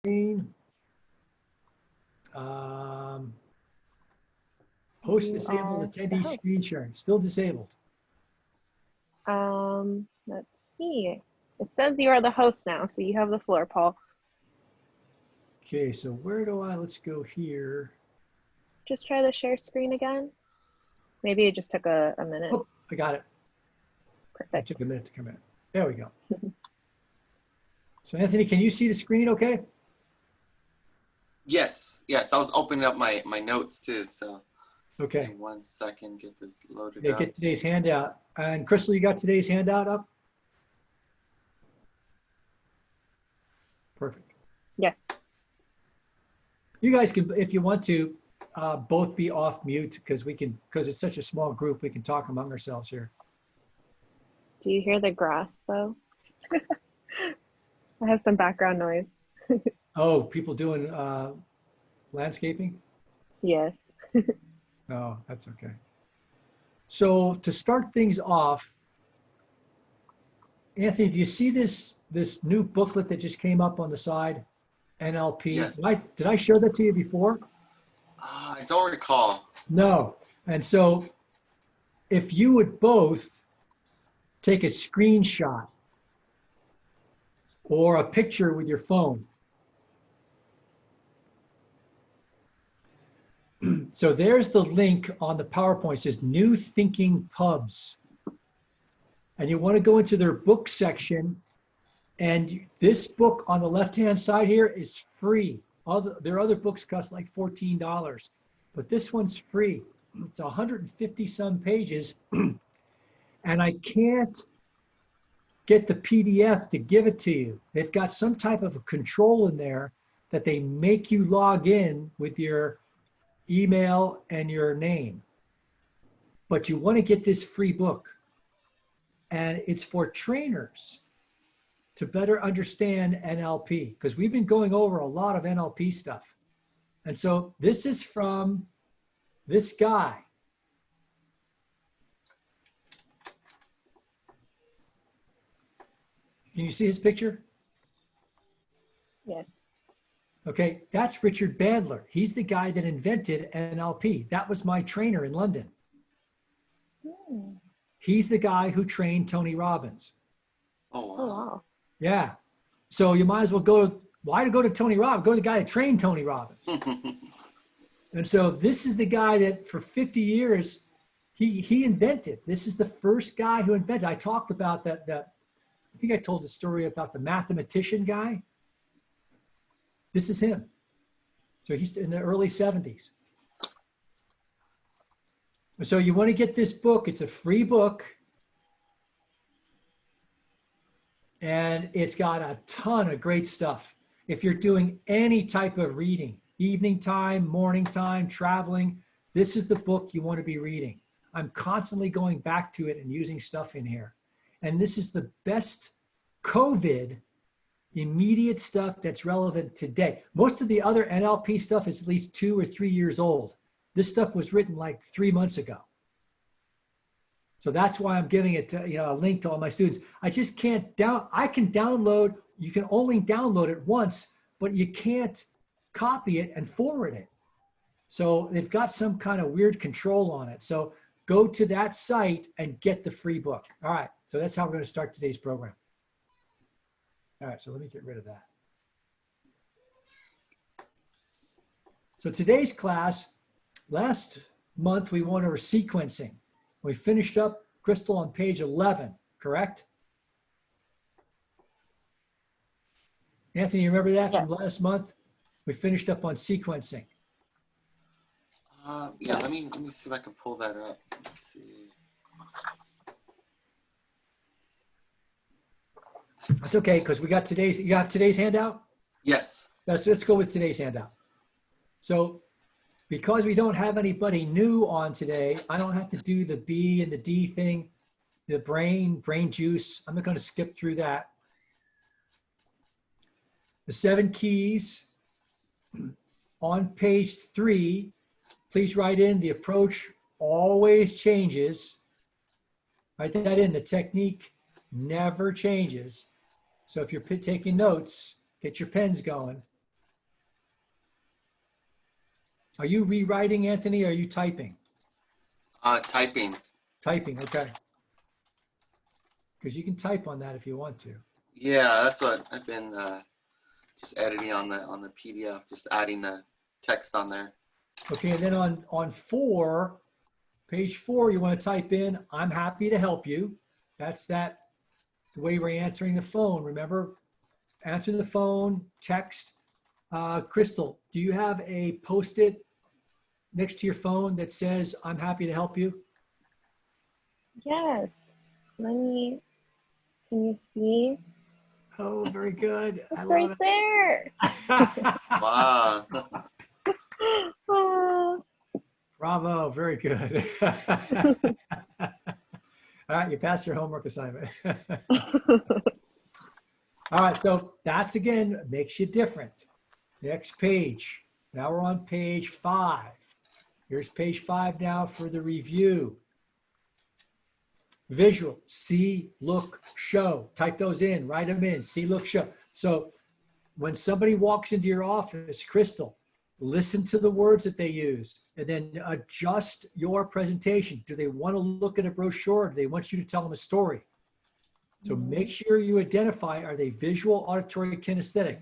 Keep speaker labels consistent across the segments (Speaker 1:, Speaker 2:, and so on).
Speaker 1: screen. Host disabled, attendee screen sharing, still disabled.
Speaker 2: Let's see. It says you are the host now, so you have the floor, Paul.
Speaker 1: Okay, so where do let's go here.
Speaker 2: Just try the share screen again. Maybe it just took a minute.
Speaker 1: Oh, I got it.
Speaker 2: Perfect.
Speaker 1: It took a minute to come in. There we go. So Anthony, can you see the screen okay?
Speaker 3: Yes, I was opening up my notes too, so.
Speaker 1: Okay.
Speaker 3: In 1 second, get this loaded
Speaker 1: Okay,
Speaker 3: up.
Speaker 1: get today's handout. And Crystal, you got today's handout up? Perfect.
Speaker 2: Yes.
Speaker 1: You guys can, if you want to, both be off mute because it's such a small group, we can talk among ourselves here.
Speaker 2: Do you hear the grass though? I have some background noise.
Speaker 1: Oh, people doing landscaping?
Speaker 2: Yes.
Speaker 1: Oh, that's okay. So to start things off, Anthony, do you see this new booklet that just came up on the side? NLP.
Speaker 3: Yes.
Speaker 1: Did I show that to you before?
Speaker 3: I don't recall.
Speaker 1: No. And so if you would both take a screenshot or a picture with your phone. So there's the link on the PowerPoint. It says New Thinking Pubs. And you want to go into their book section. And this book on the left-hand side here is free. Their other books cost like $14, but this one's free. It's 150 some pages. And I can't get the PDF to give it to you. They've got some type of a control in there that they make you log in with your email and your name. But you want to get this free book. And it's for trainers to better understand NLP, because we've been going over a lot of NLP stuff. And so this is from this guy. Can you see his picture?
Speaker 2: Yes.
Speaker 1: Okay, that's Richard Bandler. He's the guy that invented NLP. That was my trainer in London. He's the guy who trained Tony Robbins.
Speaker 3: Oh, wow.
Speaker 2: Oh, wow.
Speaker 1: Yeah. So you might as well why to go to Tony Robbins? Go to the guy that trained Tony Robbins. And so this is the guy that for 50 years, he invented. This is the first guy who invented. I talked about that. I think I told the story about the mathematician guy. This is him. So he's in the early 70s. So you want to get this book. It's a free book. And it's got a ton of great stuff. If you're doing any type of reading, evening time, morning time, traveling, this is the book you want to be reading. I'm constantly going back to it and using stuff in here. And this is the best COVID immediate stuff that's relevant today. Most of the other NLP stuff is at least 2 or 3 years old. This stuff was written like 3 months ago. So that's why I'm giving it to, a link to all my students. I just can't I can download, you can only download it once, but you can't copy it and forward it. So they've got some kind of weird control on it. So go to that site and get the free book. All right, so that's how we're going to start today's program. All right, so let me get rid of that. So today's class, last month we went over sequencing. We finished up, Crystal, on page 11, correct? Anthony, you remember that from last month? We finished up on sequencing.
Speaker 3: Yeah, let me see if I can pull that up. Let's see.
Speaker 1: That's okay, because we got you have today's handout?
Speaker 3: Yes.
Speaker 1: Let's go with today's handout. So because we don't have anybody new on today, I don't have to do the B and the D thing, the brain juice. I'm not going to skip through that. The 7 keys on page 3, please write in the approach always changes. Write that in, the technique never changes. So if you're taking notes, get your pens going. Are you rewriting, Anthony, or are you typing?
Speaker 3: Typing.
Speaker 1: Typing, okay. Because you can type on that if you want to.
Speaker 3: Yeah, that's what I've been just editing on the PDF, just adding the text on there.
Speaker 1: Okay, and then on 4, page 4, you want to type in, I'm happy to help you. That's the way we're answering the phone. Remember, answer the phone, text. Crystal, do you have a Post-it next to your phone that says, I'm happy to help you?
Speaker 2: Yes. Can you see?
Speaker 1: Oh, very good. I
Speaker 2: It's
Speaker 1: love
Speaker 2: right there.
Speaker 1: it.
Speaker 3: Wow.
Speaker 2: Oh.
Speaker 1: Bravo, very good. All right, you passed your homework assignment. All right, so that's again, makes you different. Next page. Now we're on page 5. Here's page 5 now for the review. Visual, see, look, show. Type those in, write them in, see, look, show. So when somebody walks into your office, Crystal, listen to the words that they use and then adjust your presentation. Do they want to look at a brochure? Or do they want you to tell them a story? So make sure you identify, are they visual, auditory, kinesthetic?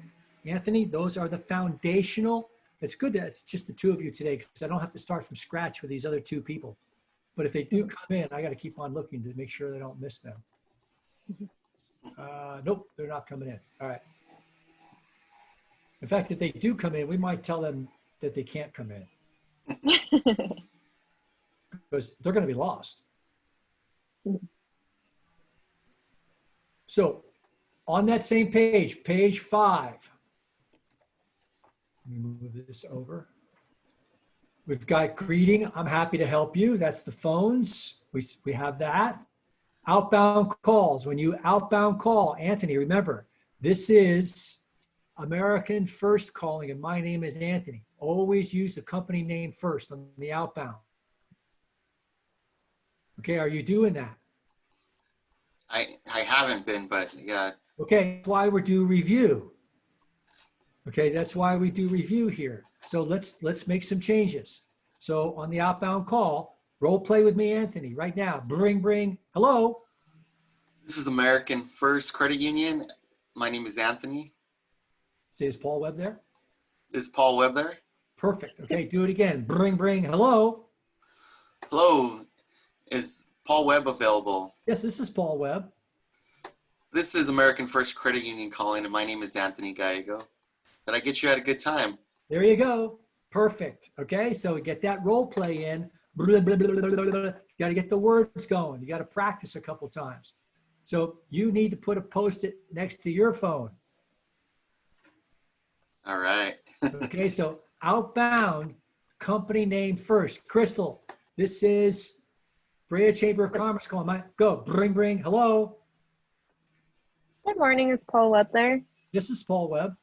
Speaker 1: Anthony, those are the foundational. It's good that it's just the two of you today because I don't have to start from scratch with these other 2 people. But if they do come in, I got to keep on looking to make sure they don't miss them. Nope, they're not coming in. All right. In fact, if they do come in, we might tell them that they can't come in because they're going to be lost. So on that same page, page 5, let me move this over. We've got greeting. I'm happy to help you. That's the phones. We have that. Outbound calls. When you outbound call, Anthony, remember, this is American First calling, and my name is Anthony. Always use the company name first on the outbound. Okay, are you doing that?
Speaker 3: I haven't been, but yeah.
Speaker 1: Okay, that's why we do review. Okay, that's why we do review here. So let's make some changes. So on the outbound call, role play with me, Anthony, right now. Bring, hello.
Speaker 3: This is American First Credit Union. My name is Anthony.
Speaker 1: Say, is Paul Webb there?
Speaker 3: Is Paul Webb there?
Speaker 1: Perfect. Okay, do it again. Bring, hello.
Speaker 3: Hello. Is Paul Webb available?
Speaker 1: Yes, this is Paul Webb.
Speaker 3: This is American First Credit Union calling, and my name is Anthony Gallego. Did I get you at a good time?
Speaker 1: There you go. Perfect. Okay, so we get that role play in. You got to get the words going. You got to practice a couple times. So you need to put a Post-it next to your phone.
Speaker 3: All right.
Speaker 1: Okay, so outbound, company name first. Crystal, this is Brea Chamber of Commerce calling. Go, bring, hello.
Speaker 2: Good morning. Is Paul Webb there?
Speaker 1: This is Paul Webb.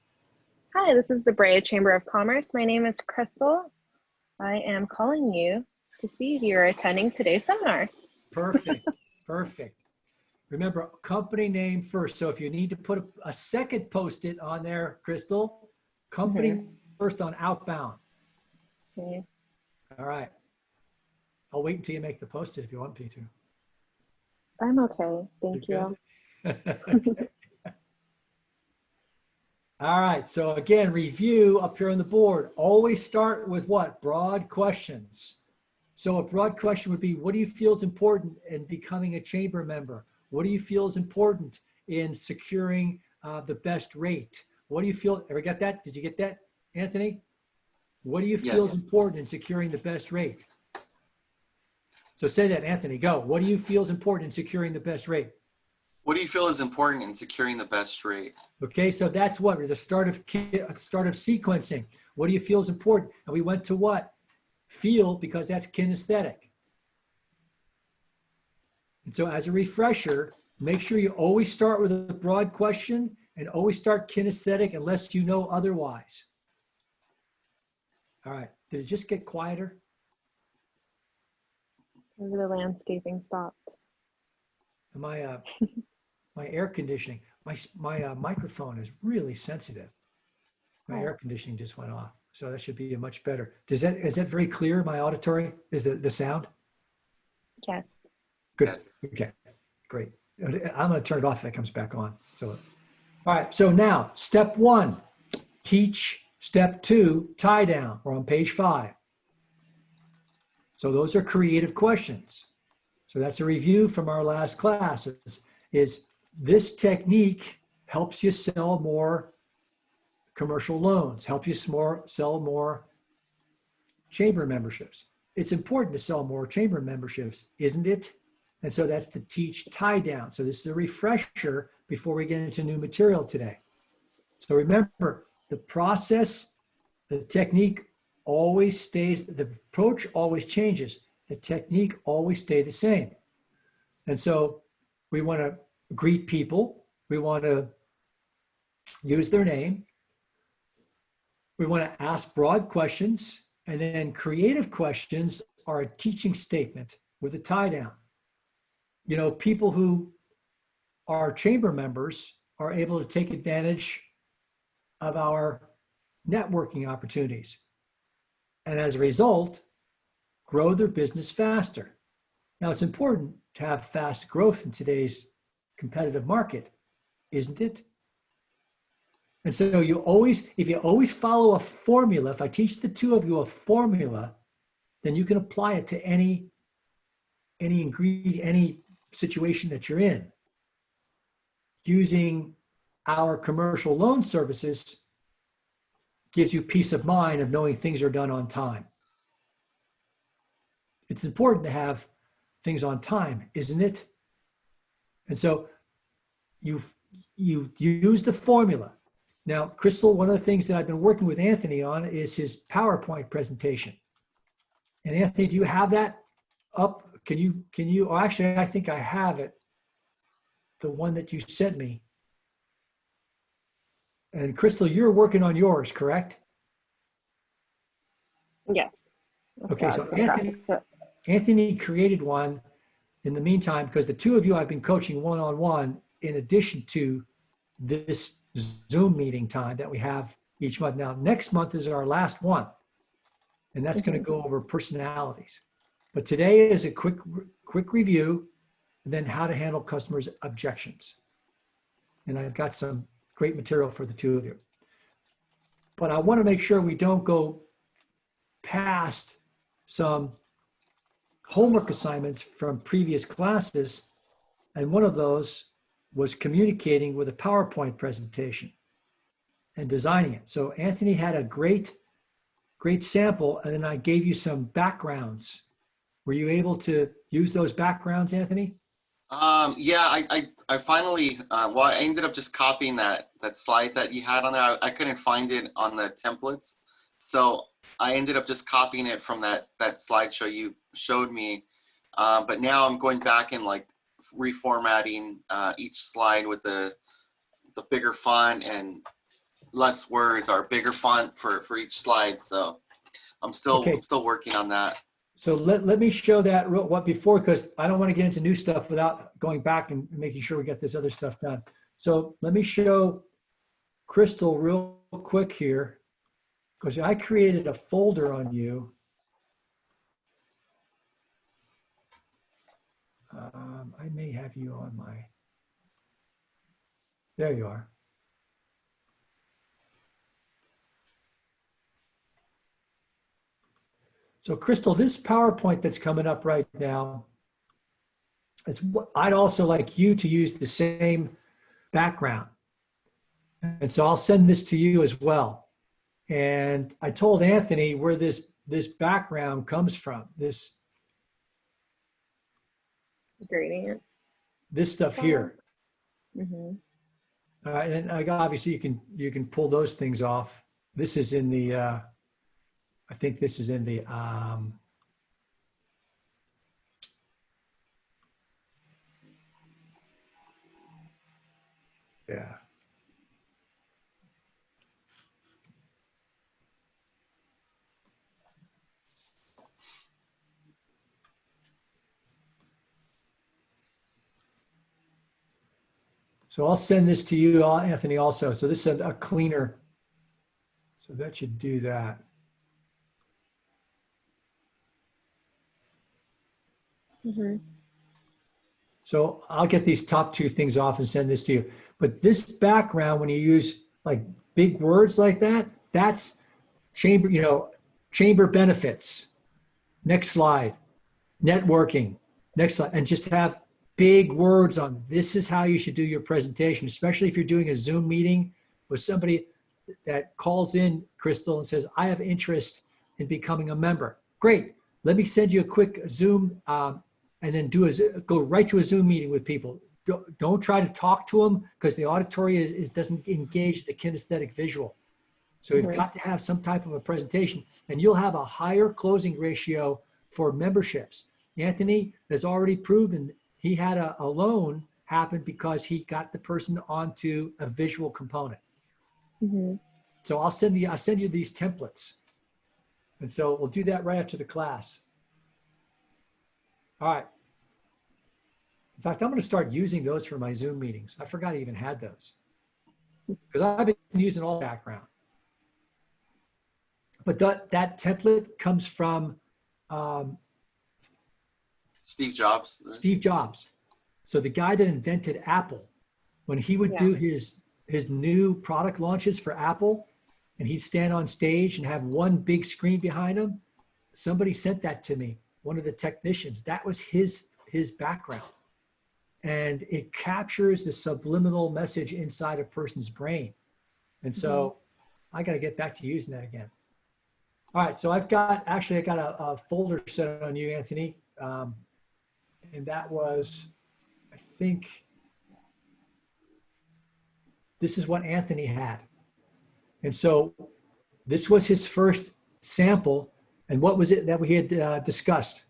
Speaker 2: Hi, this is the Brea Chamber of Commerce. My name is Crystal. I am calling you to see if you're attending today's seminar.
Speaker 1: Perfect, perfect. Remember, company name first. So if you need to put a second Post-it on there, Crystal, company first on outbound.
Speaker 2: Okay.
Speaker 1: All right. I'll wait until you make the Post-it if you want me to.
Speaker 2: I'm okay. Thank
Speaker 1: You're
Speaker 2: you.
Speaker 1: good? Okay. All right. So again, review up here on the board. Always start with what? Broad questions. So a broad question would be, what do you feel is important in becoming a chamber member? What do you feel is important in securing the best rate? What do you feel, ever get that? Did you get that, Anthony? What do you feel is
Speaker 3: Yes.
Speaker 1: important in securing the best rate? So say that, Anthony, go. What do you feel is important in securing the best rate?
Speaker 3: What do you feel is important in securing the best rate?
Speaker 1: Okay, so that's what, the start of sequencing. What do you feel is important? And we went to what? Feel, because that's kinesthetic. And so as a refresher, make sure you always start with a broad question and always start kinesthetic unless you know otherwise. All right, did it just get quieter?
Speaker 2: Maybe the landscaping stopped.
Speaker 1: My air conditioning, my microphone is really sensitive. My air conditioning just went off. So that should be a much better. Is that very clear, my auditory? Is the sound?
Speaker 2: Yes.
Speaker 1: Good.
Speaker 3: Yes.
Speaker 1: Okay, great. I'm going to turn it off if it comes back on. So, all right. So now, step 1, teach. Step 2, tie down. We're on page 5. So those are creative questions. So that's a review from our last class. Is this technique helps you sell more commercial loans, help you sell more chamber memberships. It's important to sell more chamber memberships, isn't it? And so that's the teach tie down. So this is a refresher before we get into new material today. So remember, the process, the technique always stays, the approach always changes. The technique always stays the same. And so we want to greet people. We want to use their name. We want to ask broad questions, and then creative questions are a teaching statement with a tie down. You know, people who are chamber members are able to take advantage of our networking opportunities. And as a result, grow their business faster. Now, it's important to have fast growth in today's competitive market, isn't it? And so if you always follow a formula, if I teach the two of you a formula, then you can apply it to any ingredient, any situation that you're in. Using our commercial loan services gives you peace of mind of knowing things are done on time. It's important to have things on time, isn't it? And so you use the formula. Now, Crystal, one of the things that I've been working with Anthony on is his PowerPoint presentation. And Anthony, do you have that up? Can you, or actually, I think I have it, the one that you sent me. And Crystal, you're working on yours, correct?
Speaker 2: Yes.
Speaker 1: Okay, so
Speaker 2: Fantastic.
Speaker 1: Anthony created one in the meantime, because the two of you I've been coaching one-on-one in addition to this Zoom meeting time that we have each month. Now, next month is our last one, and that's going to go over personalities. But today is a quick review, and then how to handle customers' objections. And I've got some great material for the two of you. But I want to make sure we don't go past some homework assignments from previous classes. And one of those was communicating with a PowerPoint presentation and designing it. So Anthony had a great sample, and then I gave you some backgrounds. Were you able to use those backgrounds, Anthony?
Speaker 3: Yeah, I finally, well, I ended up just copying that slide that you had on there. I couldn't find it on the templates. So I ended up just copying it from that slideshow you showed me. But now I'm going back and like reformatting each slide with the bigger font and less words, or bigger font for each slide. So I'm still working on that.
Speaker 1: So let me show that before, because I don't want to get into new stuff without going back and making sure we get this other stuff done. So let me show Crystal real quick here, because I created a folder on you. I may have you on my, there you are. So Crystal, this PowerPoint that's coming up right now, I'd also like you to use the same background. And so I'll send this to you as well. And I told Anthony where this background comes from, this
Speaker 2: Gradient.
Speaker 1: This stuff here.
Speaker 2: Mm-hmm.
Speaker 1: All right, and obviously you can pull those things off. This is in the, I think this is in the, yeah. So I'll send this to you, Anthony, also. So this is a cleaner So that should do that.
Speaker 2: Mm-hmm.
Speaker 1: So I'll get these top two things off and send this to you. But this background, when you use like big words like that, that's chamber, chamber benefits. Next slide. Networking. Next slide. And just have big words on this is how you should do your presentation, especially if you're doing a Zoom meeting with somebody that calls in, Crystal, and says, I have interest in becoming a member. Great. Let me send you a quick Zoom and then go right to a Zoom meeting with people. Don't try to talk to them because the auditory doesn't engage the kinesthetic visual. So you've got to have some type of a presentation, and you'll have a higher closing ratio for memberships. Anthony has already proven he had a loan happen because he got the person onto a visual component.
Speaker 2: Mm-hmm.
Speaker 1: So I'll send you these templates. And so we'll do that right after the class. All right. In fact, I'm going to start using those for my Zoom meetings. I forgot I even had those because I've been using all background. But that template comes from
Speaker 3: Steve Jobs.
Speaker 1: Steve Jobs. So the guy that invented Apple, when he would do his new product launches for Apple, and he'd stand on stage and have one big screen behind him, somebody sent that to me, one of the technicians. That was his background. And it captures the subliminal message inside a person's brain. And so I got to get back to using that again. All right, so I got a folder set on you, Anthony. And that was, I think, this is what Anthony had. And so this was his first sample. And what was it that we had discussed?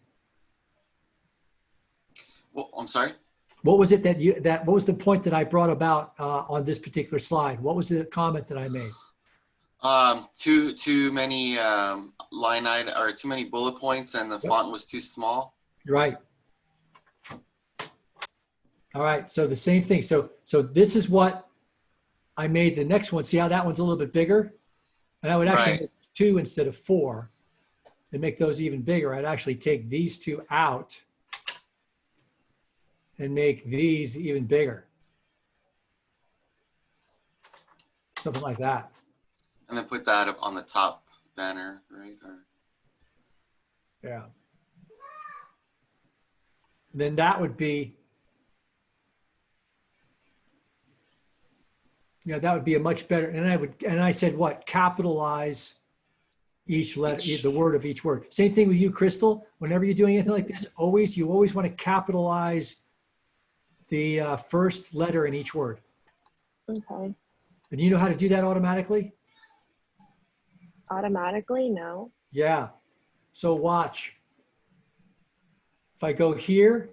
Speaker 3: Well, I'm sorry?
Speaker 1: What was it what was the point that I brought about on this particular slide? What was the comment that I made?
Speaker 3: Too many line item or too many bullet points, and the font was too small.
Speaker 1: Right. All right. So the same thing. So this is what I made the next one. See how that one's a little bit bigger? And I would actually make 2 instead of 4 and make those even bigger. I'd actually take these 2 out and make these even bigger. Something like that.
Speaker 3: And then put that up on the top banner, right?
Speaker 1: Yeah. Then that would be, that would be a much better, and I said what? Capitalize each letter, the word of each word. Same thing with you, Crystal. Whenever you're doing anything like this, you always want to capitalize the first letter in each word.
Speaker 2: Okay.
Speaker 1: And do you know how to do that automatically?
Speaker 2: Automatically? No.
Speaker 1: Yeah. So watch. If I go here,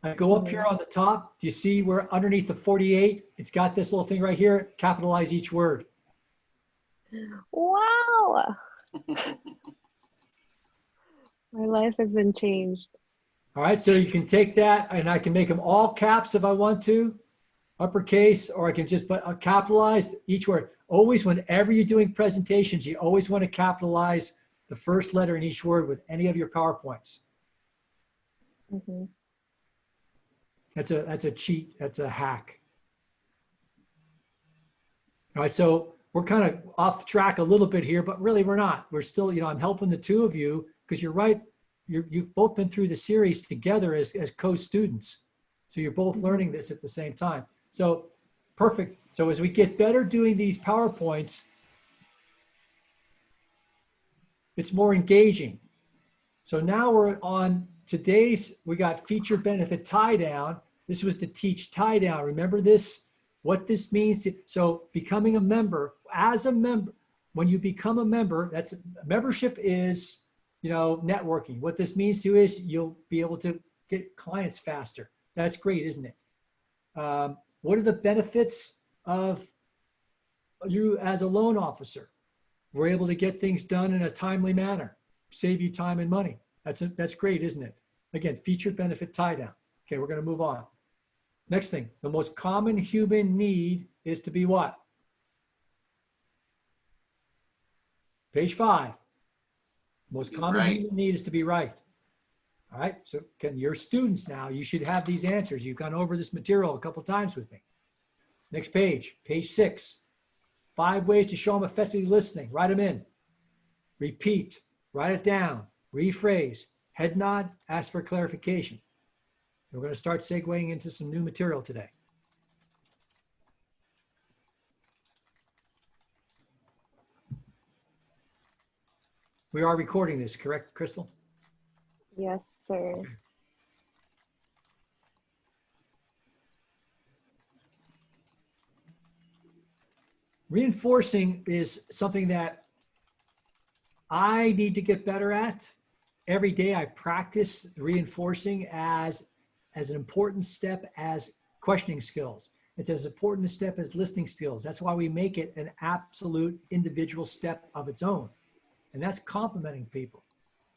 Speaker 1: I go up here on the top. Do you see where underneath the 48, it's got this little thing right here? Capitalize each word.
Speaker 2: Wow. My life has been changed.
Speaker 1: All right, so you can take that and I can make them all caps if I want to, uppercase, or I can just put capitalize each word. Always, whenever you're doing presentations, you always want to capitalize the first letter in each word with any of your PowerPoints.
Speaker 2: Mm-hmm.
Speaker 1: That's a cheat. That's a hack. All right, so we're kind of off track a little bit here, but really we're not. We're still, I'm helping the two of you because you're right. You've both been through the series together as co-students. So you're both learning this at the same time. So perfect. So as we get better doing these PowerPoints, it's more engaging. So now we're on today's, we got feature benefit tie down. This was to teach tie down. Remember this, what this means. So becoming a member, as a member, when you become a member, membership is, networking. What this means to you is you'll be able to get clients faster. That's great, isn't it? What are the benefits of you as a loan officer? We're able to get things done in a timely manner, save you time and money. That's great, isn't it? Again, featured benefit tie down. Okay, we're going to move on. Next thing, the most common human need is to be what? Page 5. Most
Speaker 3: be
Speaker 1: common
Speaker 3: right.
Speaker 1: human need is to be right. All right. So can your students now, you should have these answers. You've gone over this material a couple times with me. Next page, page 6. 5 ways to show them effectively listening. Write them in. Repeat. Write it down. Rephrase. Head nod. Ask for clarification. We're going to start segueing into some new material today. We are recording this, correct, Crystal?
Speaker 2: Yes, sir.
Speaker 1: Okay. Reinforcing is something that I need to get better at. Every day I practice reinforcing as an important step as questioning skills. It's as important a step as listening skills. That's why we make it an absolute individual step of its own. And that's complimenting people.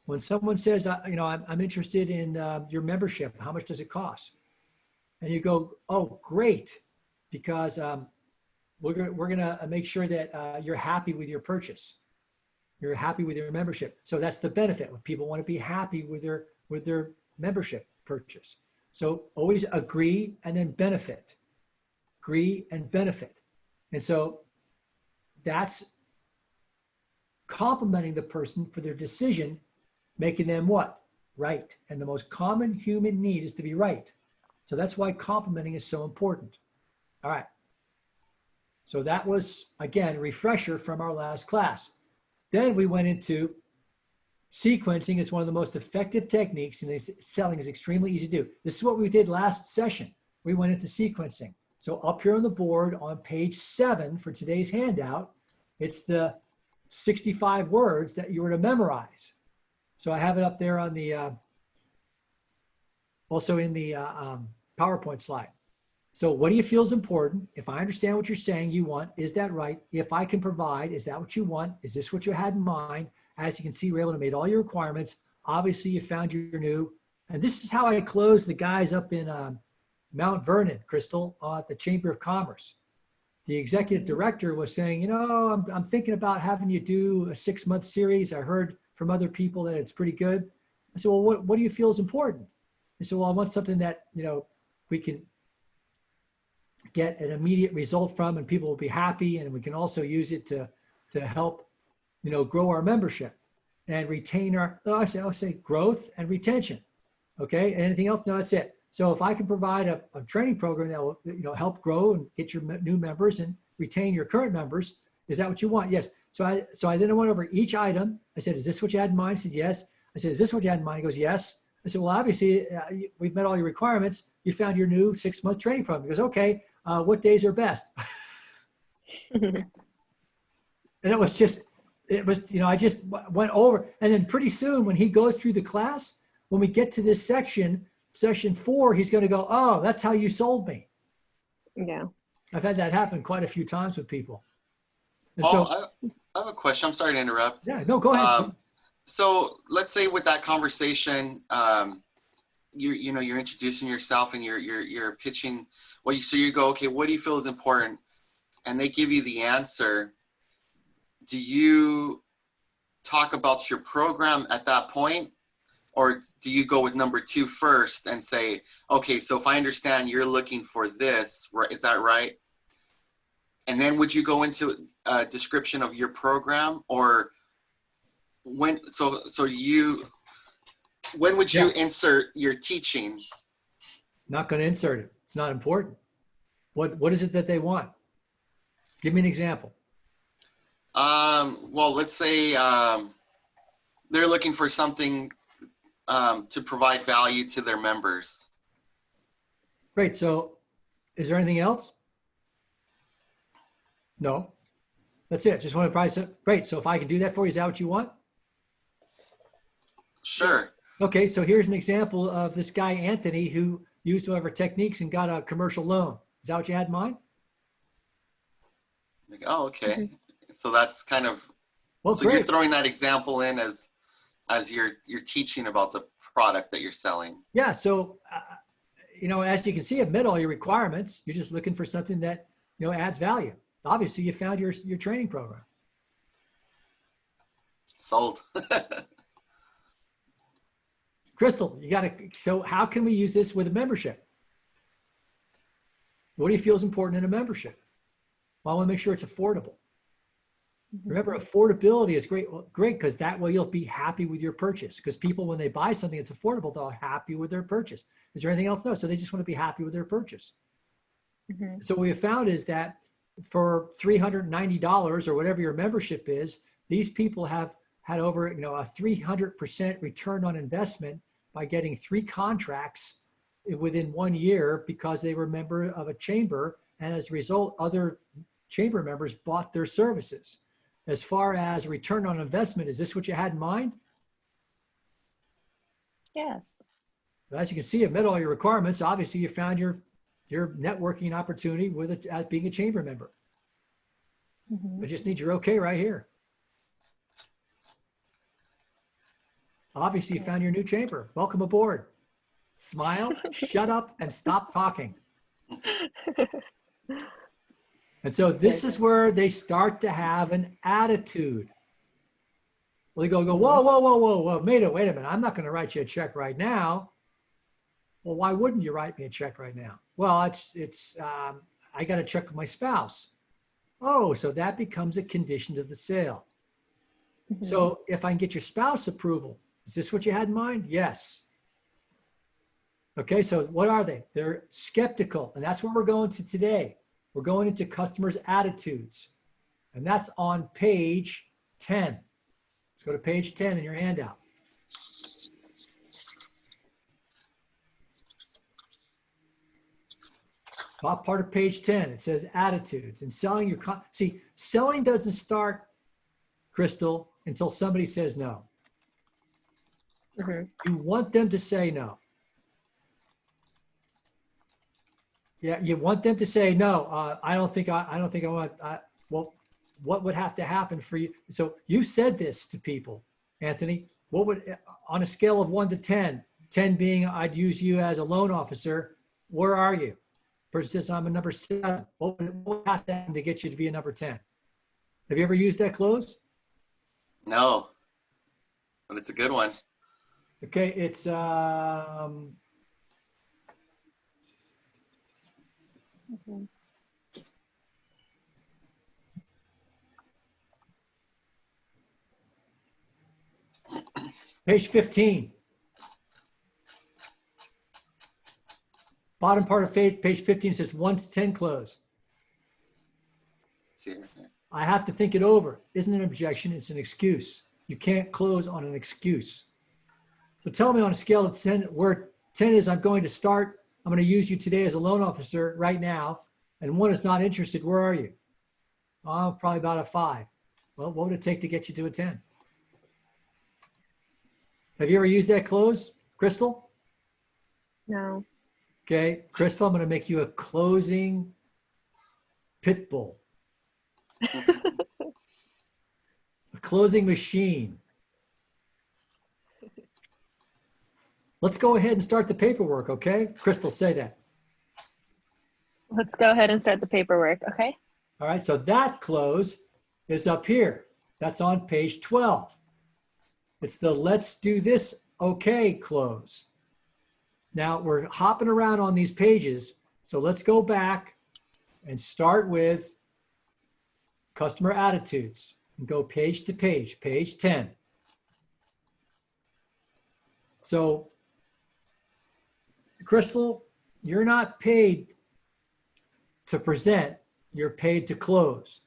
Speaker 1: When someone says, I'm interested in your membership, how much does it cost? And you go, oh, great, because we're going to make sure that you're happy with your purchase. You're happy with your membership. So that's the benefit. When people want to be happy with their membership purchase. So always agree and then benefit. Agree and benefit. And so that's complimenting the person for their decision, making them what? Right. And the most common human need is to be right. So that's why complimenting is so important. All right. So that was, again, a refresher from our last class. Then we went into sequencing. It's one of the most effective techniques, and selling is extremely easy to do. This is what we did last session. We went into sequencing. So up here on the board on page 7 for today's handout, it's the 65 words that you were to memorize. So I have it up there on the, also in the PowerPoint slide. So what do you feel is important? If I understand what you're saying you want, is that right? If I can provide, is that what you want? Is this what you had in mind? As you can see, we're able to meet all your requirements. Obviously, you found your new. And this is how I close the guys up in Mount Vernon, Crystal, at the Chamber of Commerce. The executive director was saying, I'm thinking about having you do a 6-month series. I heard from other people that it's pretty good. I said, well, what do you feel is important? He said, well, I want something that, we can get an immediate result from and people will be happy. And we can also use it to help, grow our membership and retain I'll say growth and retention. Okay. Anything else? No, that's it. So if I can provide a training program that will, help grow and get your new members and retain your current members, is that what you want? Yes. So I then went over each item. I said, is this what you had in mind? He said, yes. I said, is this what you had in mind? He goes, yes. I said, well, obviously we've met all your requirements. You found your new 6-month training program. He goes, okay, what days are best? And it was, I just went over. And then pretty soon when he goes through the class, when we get to this section 4, he's going to go, oh, that's how you sold me.
Speaker 2: Yeah.
Speaker 1: I've had that happen quite a few times with people. And
Speaker 3: I have a question. I'm sorry to interrupt.
Speaker 1: Yeah, no, go ahead.
Speaker 3: So let's say with that conversation, you're introducing yourself and you're pitching. So you go, okay, what do you feel is important? And they give you the answer. Do you talk about your program at that point? Or do you go with number 2 first and say, okay, so if I understand you're looking for this, right? Is that right? And then would you go into a description of your program, or when would you insert your teaching?
Speaker 1: Not going to insert it. It's not important. What is it that they want? Give me an example.
Speaker 3: Well, let's say they're looking for something to provide value to their members.
Speaker 1: Great. So is there anything else? No. That's it. Just want to price it. Great. So if I can do that for you, is that what you want?
Speaker 3: Sure.
Speaker 1: Okay. So here's an example of this guy, Anthony, who used whatever techniques and got a commercial loan. Is that what you had in mind?
Speaker 3: Like, oh, okay. Mm-hmm. So that's kind of,
Speaker 1: well,
Speaker 3: so
Speaker 1: great.
Speaker 3: You're throwing that example in as you're teaching about the product that you're selling.
Speaker 1: Yeah. So, as you can see, I've met all your requirements. You're just looking for something that, adds value. Obviously you found your training program.
Speaker 3: Sold.
Speaker 1: Crystal, so how can we use this with a membership? What do you feel is important in a membership? Well, I want to make sure it's affordable. Remember, affordability is great because that way you'll be happy with your purchase. Because people, when they buy something that's affordable, they're happy with their purchase. Is there anything else? No. So they just want to be happy with their purchase. So what we have found is that for $390 or whatever your membership is, these people have had over, a 300% return on investment by getting 3 contracts within 1 year because they were a member of a chamber. And as a result, other chamber members bought their services. As far as return on investment, is this what you had in mind?
Speaker 2: Yes.
Speaker 1: As you can see, you've met all your requirements. Obviously, you found your networking opportunity with as being a chamber member. I just need your okay right here. Obviously, you found your new chamber. Welcome aboard. Smile, shut up, and stop talking. And so this is where they start to have an attitude. Well, they go, whoa, wait a minute. I'm not going to write you a check right now. Well, why wouldn't you write me a check right now? Well, I got to check with my spouse. Oh, so that becomes a condition of the sale. So if I can get your spouse approval, is this what you had in mind? Yes. Okay, so what are they? They're skeptical, and that's what we're going to today. We're going into customers' attitudes, and that's on page 10. Let's go to page 10 in your handout. Top part of page 10, it says attitudes and selling your, see, selling doesn't start, Crystal, until somebody says no. You want them to say no. Yeah, you want them to say no. I don't think I want. Well, what would have to happen for you? So you said this to people, Anthony. What would, on a scale of 1 to 10, 10 being I'd use you as a loan officer, where are you? Person says I'm a number 7. What would have to happen to get you to be a number 10? Have you ever used that close?
Speaker 3: No, but it's a good one.
Speaker 1: Okay, it's page 15. Bottom part of page 15 says 1 to 10 close.
Speaker 3: Let's see here.
Speaker 1: I have to think it over. Isn't an objection, it's an excuse. You can't close on an excuse. So tell me on a scale of 10, where 10 is I'm going to start, I'm going to use you today as a loan officer right now, and 1 is not interested, where are you? Oh, probably about a 5. Well, what would it take to get you to a 10? Have you ever used that close, Crystal?
Speaker 2: No.
Speaker 1: Okay, Crystal, I'm going to make you a closing pit bull. A closing machine. Let's go ahead and start the paperwork, okay? Crystal, say that.
Speaker 2: Let's go ahead and start the paperwork, okay?
Speaker 1: All right, so that close is up here. That's on page 12. It's the let's do this okay close. Now we're hopping around on these pages, so let's go back and start with customer attitudes and go page to page, page 10. So, Crystal, you're not paid to present, you're paid to close.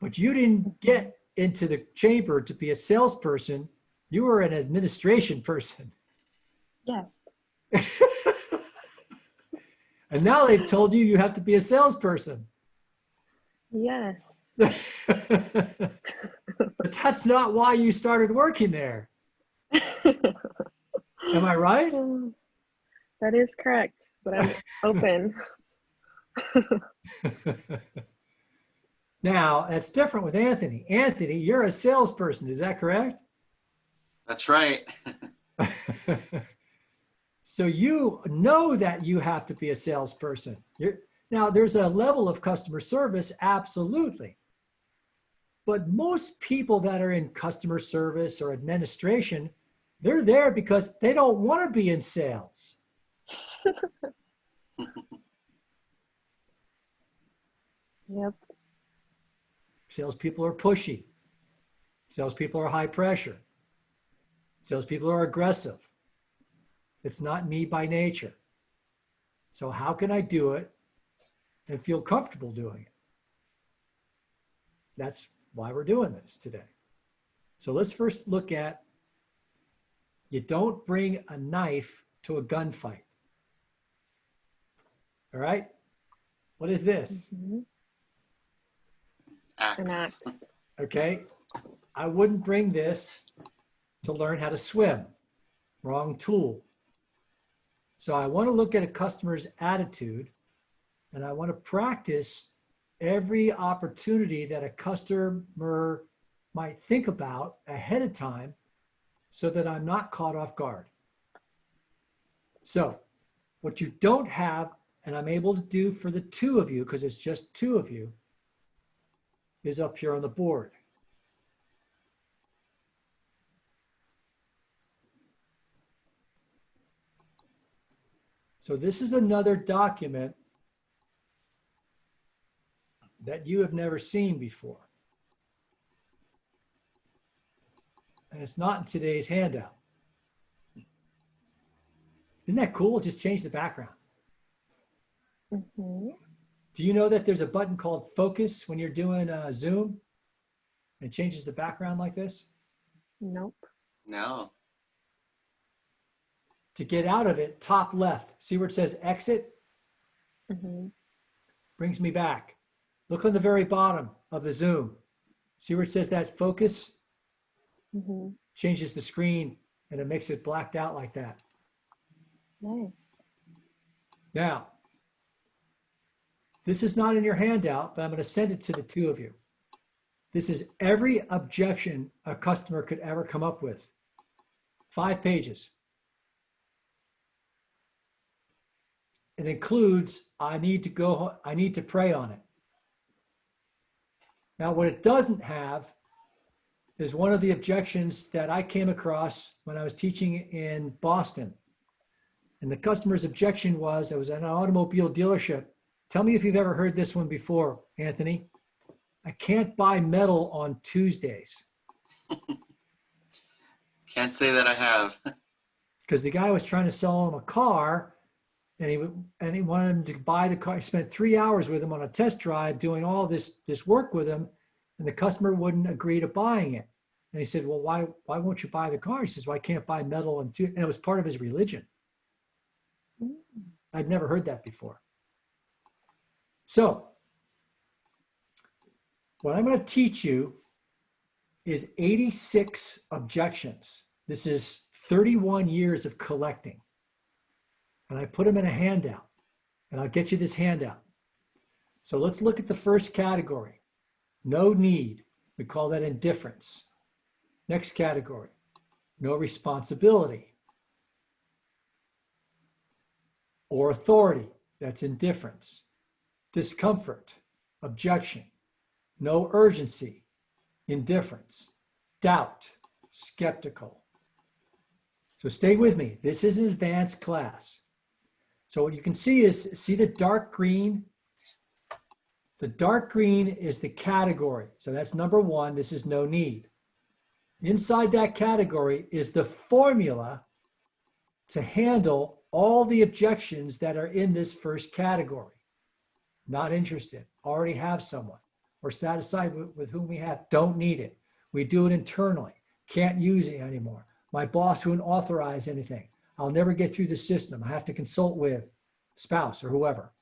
Speaker 1: But you didn't get into the chamber to be a salesperson, you were an administration person.
Speaker 2: Yeah.
Speaker 1: And now they've told you you have to be a salesperson.
Speaker 2: Yes.
Speaker 1: But that's not why you started working there. Am I right?
Speaker 2: That is correct, but I'm open.
Speaker 1: Now, that's different with Anthony. Anthony, you're a salesperson. Is that correct?
Speaker 3: That's right.
Speaker 1: So you know that you have to be a salesperson. Now, there's a level of customer service, absolutely. But most people that are in customer service or administration, they're there because they don't want to be in sales.
Speaker 2: Yep.
Speaker 1: Salespeople are pushy. Salespeople are high pressure. Salespeople are aggressive. It's not me by nature. So how can I do it and feel comfortable doing it? That's why we're doing this today. So let's first look at, you don't bring a knife to a gunfight. All right? What is this?
Speaker 2: Mm-hmm. An
Speaker 3: Axe.
Speaker 2: axe.
Speaker 1: Okay? I wouldn't bring this to learn how to swim. Wrong tool. So I want to look at a customer's attitude, and I want to practice every opportunity that a customer might think about ahead of time so that I'm not caught off guard. So what you don't have, and I'm able to do for the two of you, because it's just two of you, is up here on the board. So this is another document that you have never seen before. And it's not in today's handout. Isn't that cool? Just change the background.
Speaker 2: Mm-hmm.
Speaker 1: Do you know that there's a button called focus when you're doing Zoom? It changes the background like this.
Speaker 2: Nope.
Speaker 3: No.
Speaker 1: To get out of it, top left, see where it says exit?
Speaker 2: Mm-hmm.
Speaker 1: Brings me back. Look on the very bottom of the Zoom. See where it says that focus?
Speaker 2: Mm-hmm.
Speaker 1: Changes the screen and it makes it blacked out like that.
Speaker 2: Nice.
Speaker 1: Now, this is not in your handout, but I'm going to send it to the two of you. This is every objection a customer could ever come up with. 5 pages. It includes, I need to pray on it. Now, what it doesn't have is one of the objections that I came across when I was teaching in Boston. And the customer's objection was, it was at an automobile dealership. Tell me if you've ever heard this one before, Anthony. I can't buy metal on Tuesdays.
Speaker 3: Can't say that I have.
Speaker 1: Because the guy was trying to sell him a car, and he wanted him to buy the car. He spent 3 hours with him on a test drive doing all this work with him, and the customer wouldn't agree to buying it. And he said, well, why won't you buy the car? He says, well, I can't buy metal on Tuesday. And it was part of his religion. I'd never heard that before. So what I'm going to teach you is 86 objections. This is 31 years of collecting. And I put them in a handout, and I'll get you this handout. So let's look at the first category. No need. We call that indifference. Next category. No responsibility. Or authority. That's indifference. Discomfort. Objection. No urgency. Indifference. Doubt. Skeptical. So stay with me. This is an advanced class. So what you can see is, see the dark green? The dark green is the category. So that's number 1. This is no need. Inside that category is the formula to handle all the objections that are in this first category. Not interested, already have someone. We're satisfied with whom we have, don't need it. We do it internally, can't use it anymore. My boss wouldn't authorize anything. I'll never get through the system. I have to consult with spouse or whoever.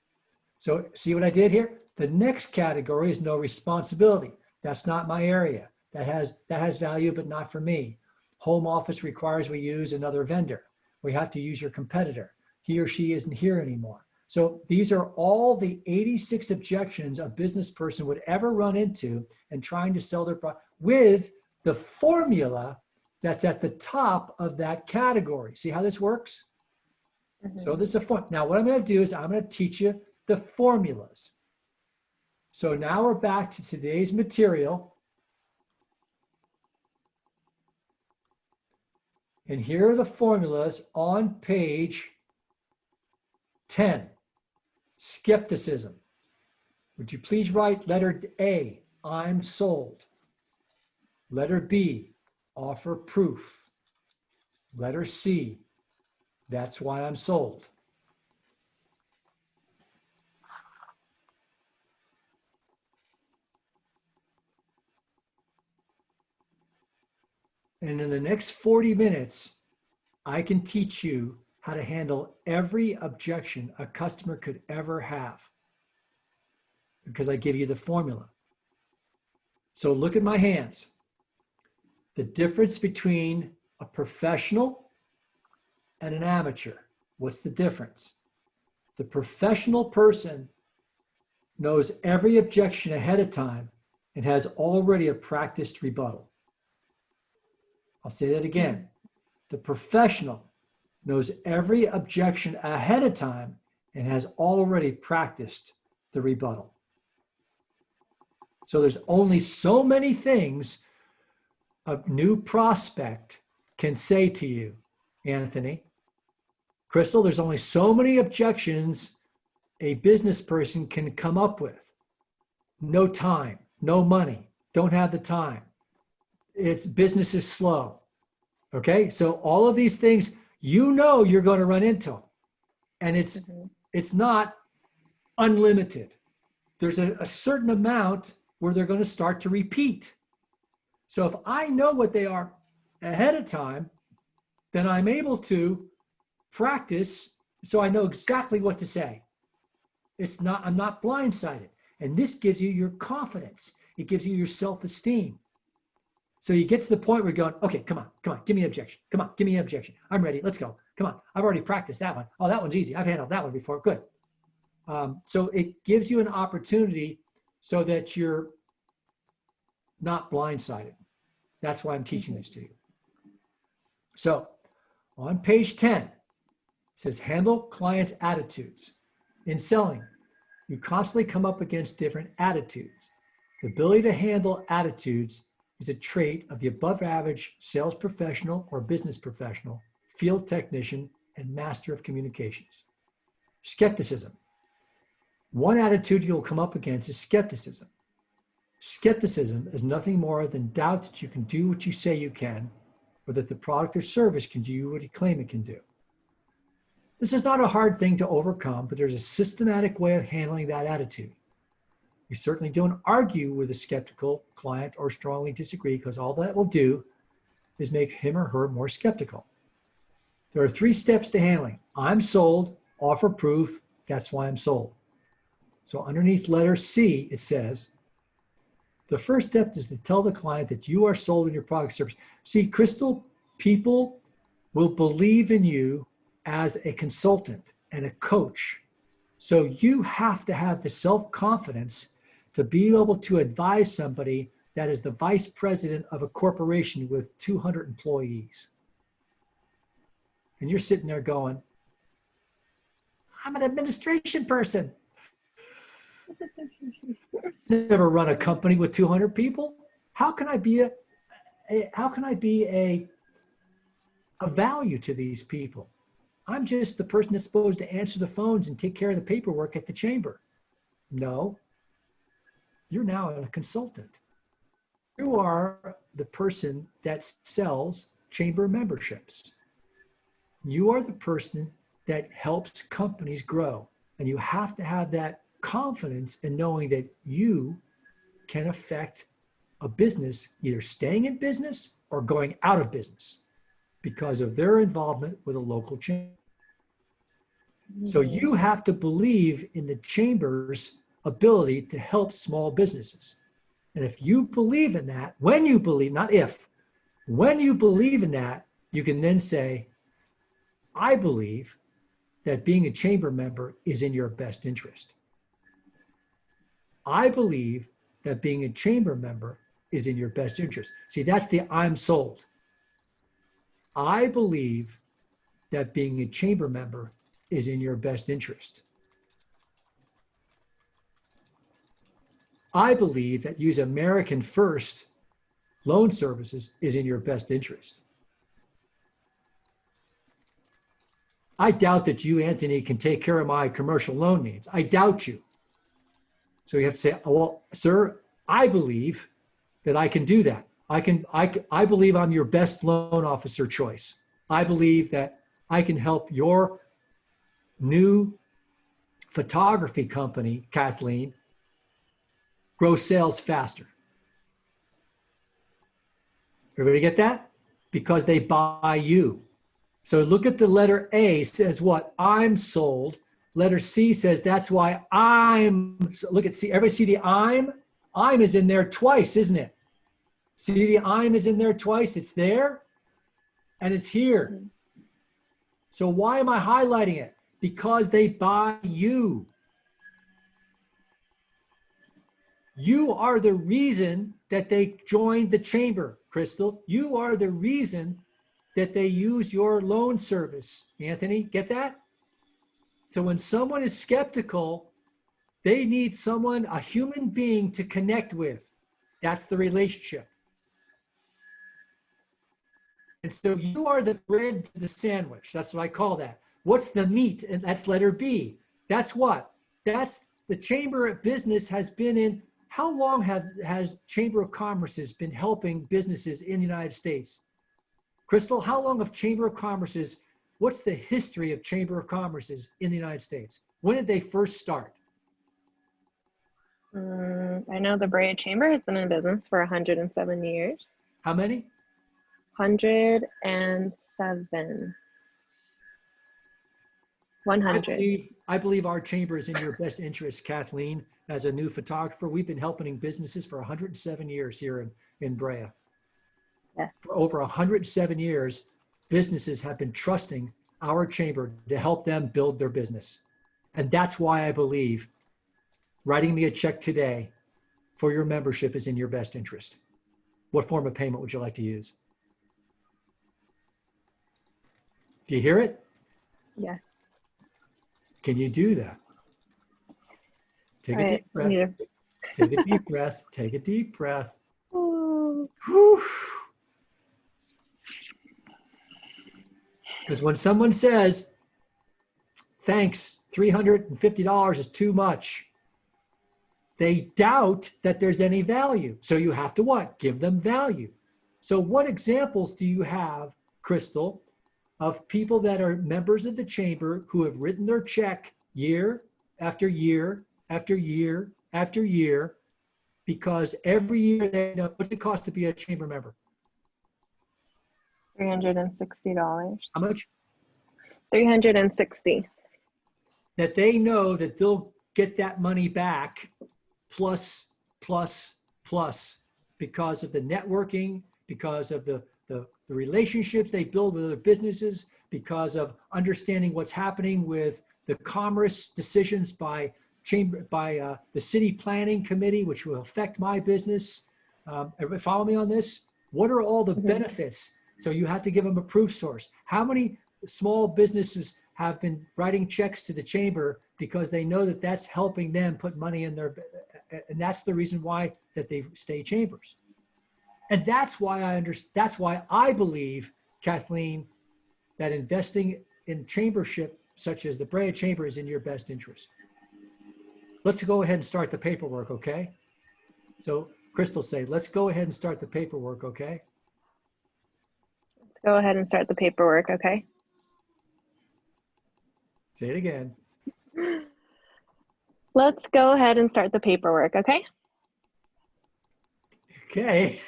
Speaker 1: So see what I did here? The next category is no responsibility. That's not my area. That has value, but not for me. Home office requires we use another vendor. We have to use your competitor. He or she isn't here anymore. So these are all the 86 objections a business person would ever run into in trying to sell their product with the formula that's at the top of that category. See how this works? Mm-hmm. So this is a form. Now what I'm going to do is I'm going to teach you the formulas. So now we're back to today's material. And here are the formulas on page 10. Skepticism. Would you please write letter A, I'm sold. Letter B, offer proof. Letter C, that's why I'm sold. And in the next 40 minutes, I can teach you how to handle every objection a customer could ever have, because I give you the formula. So look at my hands. The difference between a professional and an amateur. What's the difference? The professional person knows every objection ahead of time and has already a practiced rebuttal. I'll say that again. The professional knows every objection ahead of time and has already practiced the rebuttal. So there's only so many things a new prospect can say to you, Anthony. Crystal, there's only so many objections a business person can come up with. No time, no money, don't have the time. It's business is slow. Okay, so all of these things, you know you're going to run into them. And it's not unlimited. There's a certain amount where they're going to start to repeat. So if I know what they are ahead of time, then I'm able to practice so I know exactly what to say. I'm not blindsided. And this gives you your confidence. It gives you your self-esteem. So you get to the point where you're going, okay, come on, give me an objection. Come on, give me an objection. I'm ready, let's go. Come on, I've already practiced that one. Oh, that one's easy. I've handled that one before, good. So it gives you an opportunity so that you're not blindsided. That's why I'm teaching this to you. So on page 10, it says handle client attitudes. In selling, you constantly come up against different attitudes. The ability to handle attitudes is a trait of the above average sales professional or business professional, field technician, and master of communications. Skepticism. One attitude you'll come up against is skepticism. Skepticism is nothing more than doubt that you can do what you say you can, or that the product or service can do what you claim it can do. This is not a hard thing to overcome, but there's a systematic way of handling that attitude. You certainly don't argue with a skeptical client or strongly disagree, because all that will do is make him or her more skeptical. There are 3 steps to handling. I'm sold, offer proof, that's why I'm sold. So underneath letter C, it says, the first step is to tell the client that you are sold in your product or service. See, Crystal, people will believe in you as a consultant and a coach. So you have to have the self-confidence to be able to advise somebody that is the vice president of a corporation with 200 employees. And you're sitting there going, I'm an administration person. Never run a company with 200 people. How can I be a value to these people? I'm just the person that's supposed to answer the phones and take care of the paperwork at the chamber. No, you're now a consultant. You are the person that sells chamber memberships. You are the person that helps companies grow. And you have to have that confidence in knowing that you can affect a business either staying in business or going out of business because of their involvement with a local chamber. So you have to believe in the chamber's ability to help small businesses. And if you believe in that, when you believe, not if, when you believe in that, you can then say, I believe that being a chamber member is in your best interest. I believe that being a chamber member is in your best interest. See, that's the I'm sold. I believe that being a chamber member is in your best interest. I believe that use American First loan services is in your best interest. I doubt that you, Anthony, can take care of my commercial loan needs. I doubt you. So you have to say, oh, well, sir, I believe that I can do that. I believe I'm your best loan officer choice. I believe that I can help your new photography company, Kathleen, grow sales faster. Everybody get that? Because they buy you. So look at the letter A says what? I'm sold. Letter C says that's why I'm. So look at C. Everybody see the I'm? I'm is in there twice, isn't it? See the I'm is in there twice. It's there and it's here. So why am I highlighting it? Because they buy you. You are the reason that they joined the chamber, Crystal. You are the reason that they use your loan service. Anthony, get that? So when someone is skeptical, they need someone, a human being to connect with. That's the relationship. And so you are the bread to the sandwich. That's what I call that. What's the meat? And that's letter B. That's what? That's the Chamber of Business has been in. How long has Chamber of Commerce been helping businesses in the United States? Crystal, how long have Chamber of Commerce, what's the history of Chamber of Commerce in the United States? When did they first start?
Speaker 2: I know the Brea Chamber has been in business for 107 years.
Speaker 1: How many?
Speaker 2: 107. 100.
Speaker 1: I believe our chamber is in your best interest, Kathleen. As a new photographer, we've been helping businesses for 107 years here in Brea.
Speaker 2: Yeah.
Speaker 1: For over 107 years, businesses have been trusting our chamber to help them build their business. And that's why I believe writing me a check today for your membership is in your best interest. What form of payment would you like to use? Do you hear it?
Speaker 2: Yes.
Speaker 1: Can you do that? Take a deep breath.
Speaker 2: Yeah.
Speaker 1: Take a deep breath. Take a deep breath.
Speaker 2: Ooh.
Speaker 1: Because when someone says, thanks, $350 is too much, they doubt that there's any value. So you have to what? Give them value. So what examples do you have, Crystal, of people that are members of the chamber who have written their check year after year after year after year, because every year they know what's it cost to be a chamber member?
Speaker 2: $360.
Speaker 1: How much?
Speaker 2: $360.
Speaker 1: That they know that they'll get that money back plus, because of the networking, because of the relationships they build with other businesses, because of understanding what's happening with the commerce decisions by the city planning committee, which will affect my business. Everybody follow me on this? What are all the benefits? So you have to give them a proof source. How many small businesses have been writing checks to the chamber because they know that that's helping them put money in their, and that's the reason why that they stay chambers. And that's why that's why I believe, Kathleen, that investing in chambership such as the Brea Chamber is in your best interest. Let's go ahead and start the paperwork, okay? So Crystal say, let's go ahead and start the paperwork, okay?
Speaker 2: Let's go ahead and start the paperwork, okay?
Speaker 1: Say it again.
Speaker 2: Let's go ahead and start the paperwork, okay?
Speaker 1: Okay.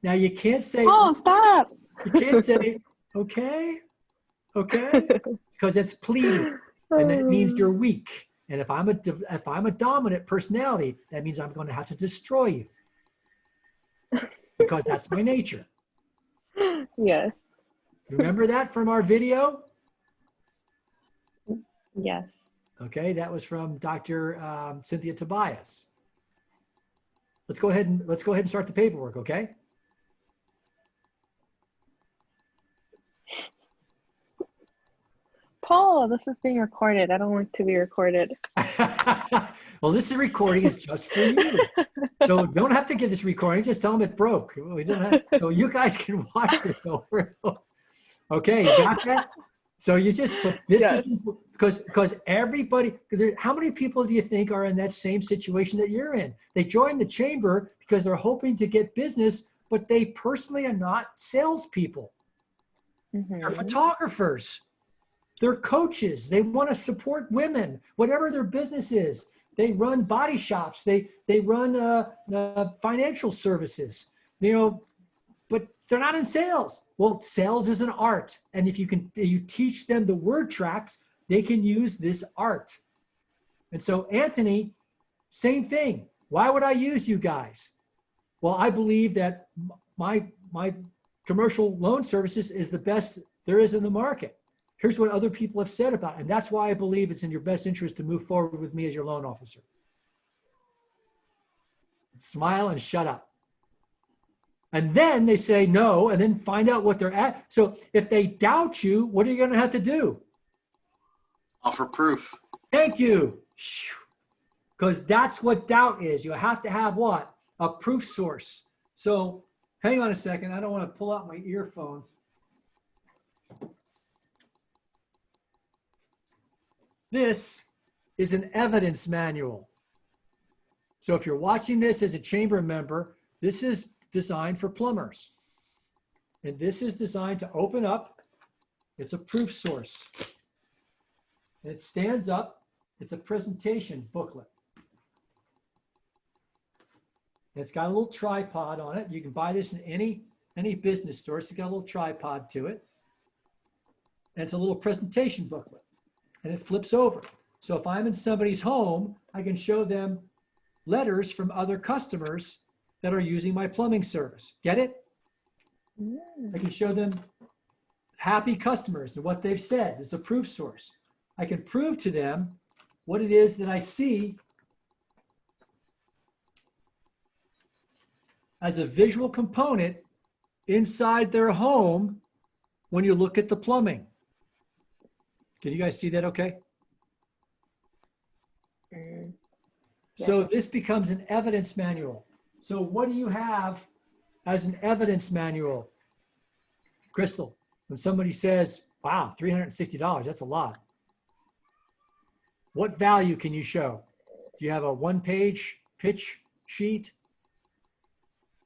Speaker 1: Now you can't say,
Speaker 2: Oh, stop.
Speaker 1: you can't say, okay, because it's pleading, and that means you're weak. And if I'm a dominant personality, that means I'm going to have to destroy you, because that's my nature.
Speaker 2: Yes.
Speaker 1: Remember that from our video?
Speaker 2: Yes.
Speaker 1: Okay, that was from Dr. Cynthia Tobias. Let's go ahead and start the paperwork, okay?
Speaker 2: Paul, this is being recorded. I don't want to be recorded.
Speaker 1: Well, this is recording. It's just for you. So don't have to get this recording. Just tell them it broke. We don't have, so you guys can watch this over. Okay, you got that? So you just, but this
Speaker 2: Yes.
Speaker 1: is because everybody, how many people do you think are in that same situation that you're in? They join the chamber because they're hoping to get business, but they personally are not salespeople. They're photographers. They're coaches. They want to support women, whatever their business is. They run body shops. They run financial services. But they're not in sales. Well, sales is an art, and if you teach them the word tracks, they can use this art. And so, Anthony, same thing. Why would I use you guys? Well, I believe that my commercial loan services is the best there is in the market. Here's what other people have said about it, and that's why I believe it's in your best interest to move forward with me as your loan officer. Smile and shut up. And then they say no, and then find out what they're at. So if they doubt you, what are you going to have to do?
Speaker 3: Offer proof.
Speaker 1: Thank you. Because that's what doubt is. You have to have what? A proof source. So hang on a second. I don't want to pull out my earphones. This is an evidence manual. So if you're watching this as a chamber member, this is designed for plumbers. And this is designed to open up. It's a proof source. And it stands up. It's a presentation booklet. And it's got a little tripod on it. You can buy this in any business store. It's got a little tripod to it. And it's a little presentation booklet. And it flips over. So if I'm in somebody's home, I can show them letters from other customers that are using my plumbing service. Get it? I can show them happy customers and what they've said. It's a proof source. I can prove to them what it is that I see as a visual component inside their home when you look at the plumbing. Can you guys see that okay? So this becomes an evidence manual. So what do you have as an evidence manual? Crystal, when somebody says, wow, $360, that's a lot. What value can you show? Do you have a one-page pitch sheet?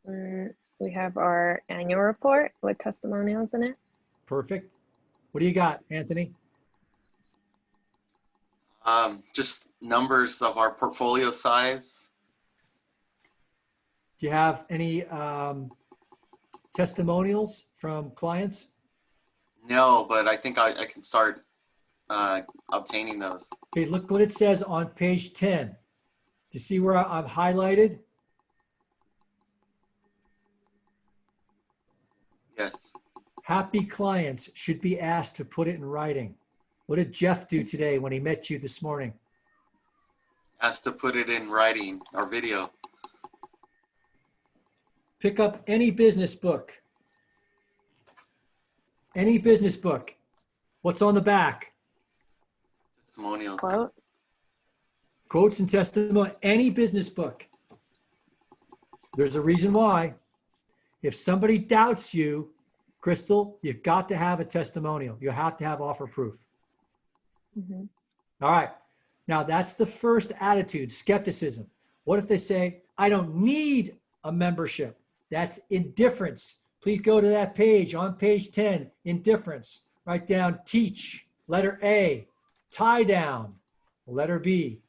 Speaker 2: We have our annual report with testimonials in it.
Speaker 1: Perfect. What do you got, Anthony?
Speaker 3: Just numbers of our portfolio size.
Speaker 1: Do you have any testimonials from clients?
Speaker 3: No, but I think I can start obtaining those.
Speaker 1: Okay, look what it says on page 10. Do you see where I've highlighted?
Speaker 3: Yes.
Speaker 1: Happy clients should be asked to put it in writing. What did Jeff do today when he met you this morning?
Speaker 3: Asked to put it in writing or video.
Speaker 1: Pick up any business book. Any business book. What's on the back?
Speaker 3: Testimonials.
Speaker 2: Quote.
Speaker 1: Quotes and testimony. Any business book. There's a reason why. If somebody doubts you, Crystal, you've got to have a testimonial. You have to have offer proof. All right. Now that's the first attitude, skepticism. What if they say, I don't need a membership? That's indifference. Please go to that page on page 10, indifference. Write down teach, letter A, tie down, letter B.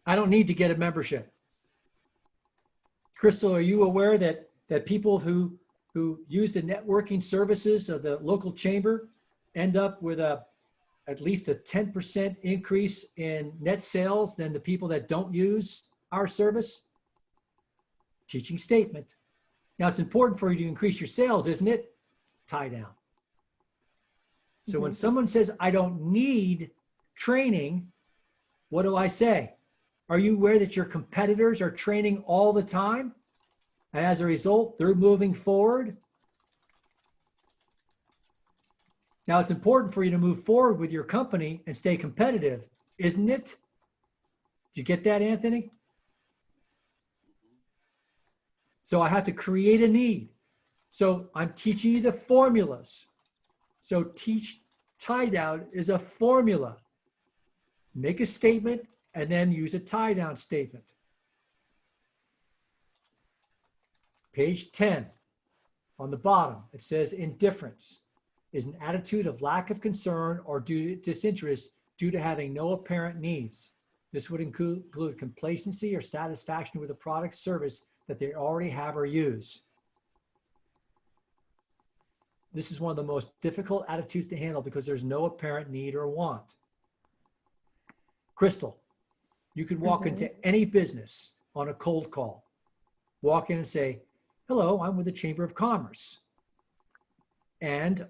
Speaker 1: I don't need to get a membership. Crystal, are you aware that people who use the networking services of the local chamber end up with at least a 10% increase in net sales than the people that don't use our service? Teaching statement. Now it's important for you to increase your sales, isn't it? Tie down. So when someone says, I don't need training, what do I say? Are you aware that your competitors are training all the time? And as a result, they're moving forward. Now, it's important for you to move forward with your company and stay competitive, isn't it? Did you get that, Anthony? So I have to create a need. So I'm teaching you the formulas. So teach tie down is a formula. Make a statement and then use a tie down statement. Page 10, on the bottom, it says indifference is an attitude of lack of concern or disinterest due to having no apparent needs. This would include complacency or satisfaction with a product service that they already have or use. This is one of the most difficult attitudes to handle because there's no apparent need or want. Crystal, you could walk into any business on a cold call, walk in and say, hello, I'm with the Chamber of Commerce, and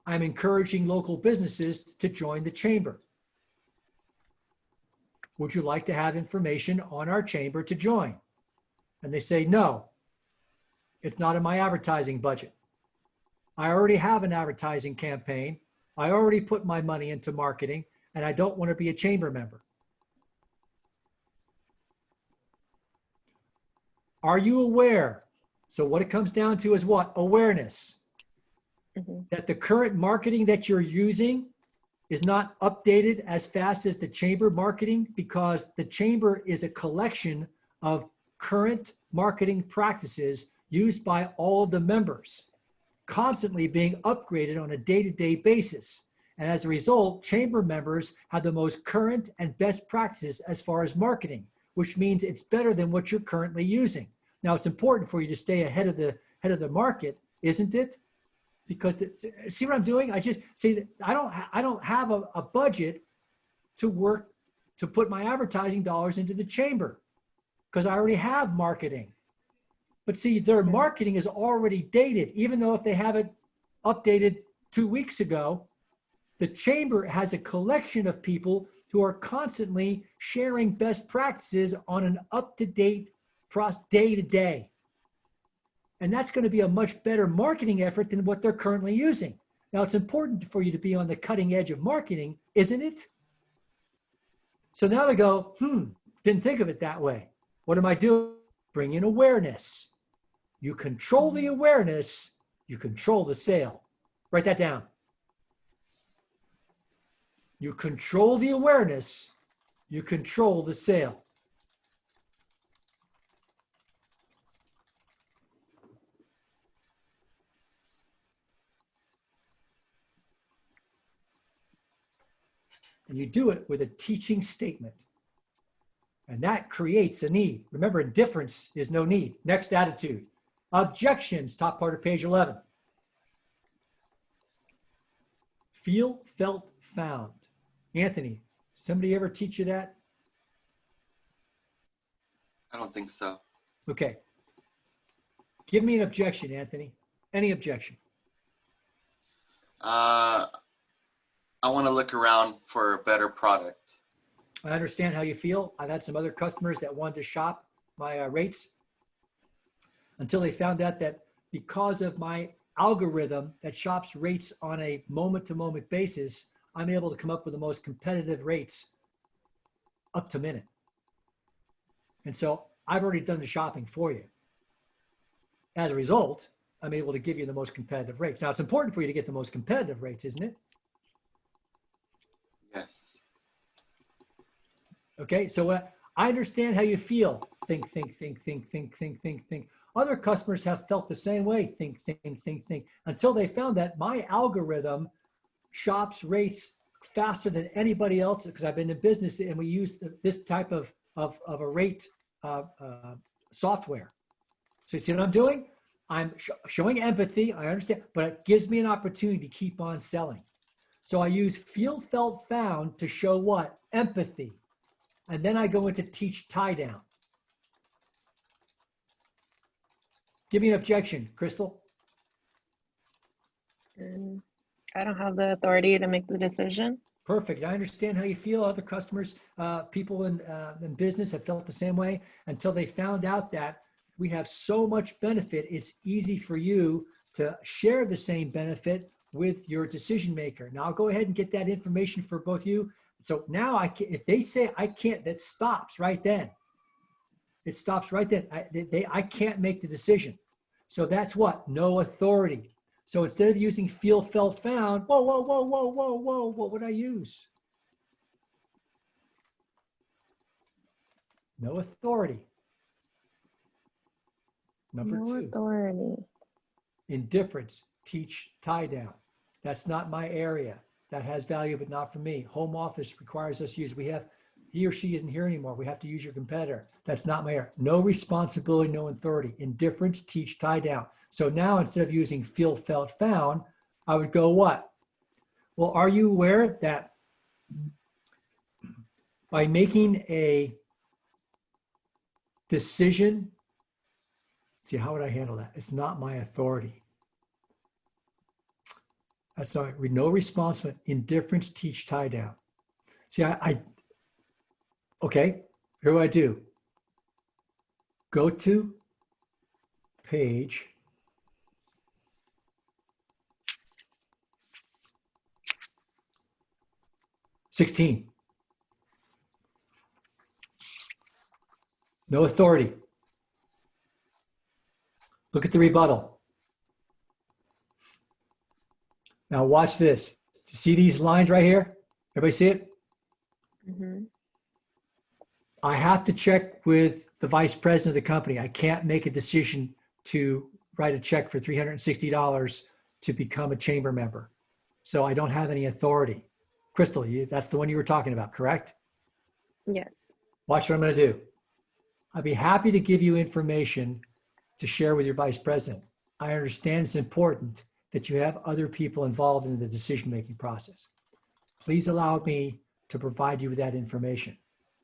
Speaker 1: I'm encouraging local businesses to join the chamber. Would you like to have information on our chamber to join? And they say, no, it's not in my advertising budget. I already have an advertising campaign. I already put my money into marketing, and I don't want to be a chamber member. Are you aware? So what it comes down to is what? Awareness. That the current marketing that you're using is not updated as fast as the chamber marketing, because the chamber is a collection of current marketing practices used by all of the members, constantly being upgraded on a day-to-day basis. And as a result, chamber members have the most current and best practices as far as marketing, which means it's better than what you're currently using. Now, it's important for you to stay ahead of the market, isn't it? Because see what I'm doing? I just say that I don't have a budget to work to put my advertising dollars into the chamber because I already have marketing. But see, their marketing is already dated, even though if they have it updated 2 weeks ago. The chamber has a collection of people who are constantly sharing best practices on an up-to-date day to day. And that's going to be a much better marketing effort than what they're currently using. Now, it's important for you to be on the cutting edge of marketing, isn't it? So now they go, didn't think of it that way. What am I doing? Bring in awareness. You control the awareness, you control the sale. Write that down. You control the awareness, you control the sale. And you do it with a teaching statement. And that creates a need. Remember, indifference is no need. Next attitude. Objections, top part of page 11. Feel, felt, found. Anthony, somebody ever teach you that?
Speaker 3: I don't think so.
Speaker 1: Okay. Give me an objection, Anthony. Any objection.
Speaker 3: I want to look around for a better product.
Speaker 1: I understand how you feel. I've had some other customers that wanted to shop my rates until they found out that because of my algorithm that shops rates on a moment-to-moment basis, I'm able to come up with the most competitive rates up to minute. And so I've already done the shopping for you. As a result, I'm able to give you the most competitive rates. Now, it's important for you to get the most competitive rates, isn't it?
Speaker 3: Yes.
Speaker 1: Okay, so I understand how you feel. Think. Other customers have felt the same way. Think, until they found that my algorithm shops rates faster than anybody else, because I've been in business and we use this type of a rate software. So you see what I'm doing? I'm showing empathy, I understand, but it gives me an opportunity to keep on selling. So I use feel, felt, found to show what? Empathy. And then I go into teach tie down. Give me an objection, Crystal.
Speaker 2: I don't have the authority to make the decision.
Speaker 1: Perfect. I understand how you feel. Other customers, people in business have felt the same way until they found out that we have so much benefit. It's easy for you to share the same benefit with your decision maker. Now I'll go ahead and get that information for both you. So now if they say I can't, that stops right then. It stops right then. I can't make the decision. So that's what? No authority. So instead of using feel, felt, found, whoa, whoa, whoa, whoa, whoa, whoa, what would I use? No authority. Number
Speaker 2: No
Speaker 1: 2,
Speaker 2: authority.
Speaker 1: indifference, teach, tie down. That's not my area. That has value, but not for me. Home office requires us to use, he or she isn't here anymore. We have to use your competitor. That's not my area. No responsibility, no authority. Indifference, teach, tie down. So now instead of using feel, felt, found, I would go what? Well, are you aware that by making a decision, see, how would I handle that? It's not my authority. That's all right. No responsibility, indifference, teach, tie down. See, okay, here what I do. Go to page 16. No authority. Look at the rebuttal. Now watch this. See these lines right here? Everybody see it?
Speaker 2: Mm-hmm.
Speaker 1: I have to check with the vice president of the company. I can't make a decision to write a check for $360 to become a chamber member. So I don't have any authority. Crystal, that's the one you were talking about, correct?
Speaker 2: Yes.
Speaker 1: Watch what I'm going to do. I'd be happy to give you information to share with your vice president. I understand it's important that you have other people involved in the decision-making process. Please allow me to provide you with that information.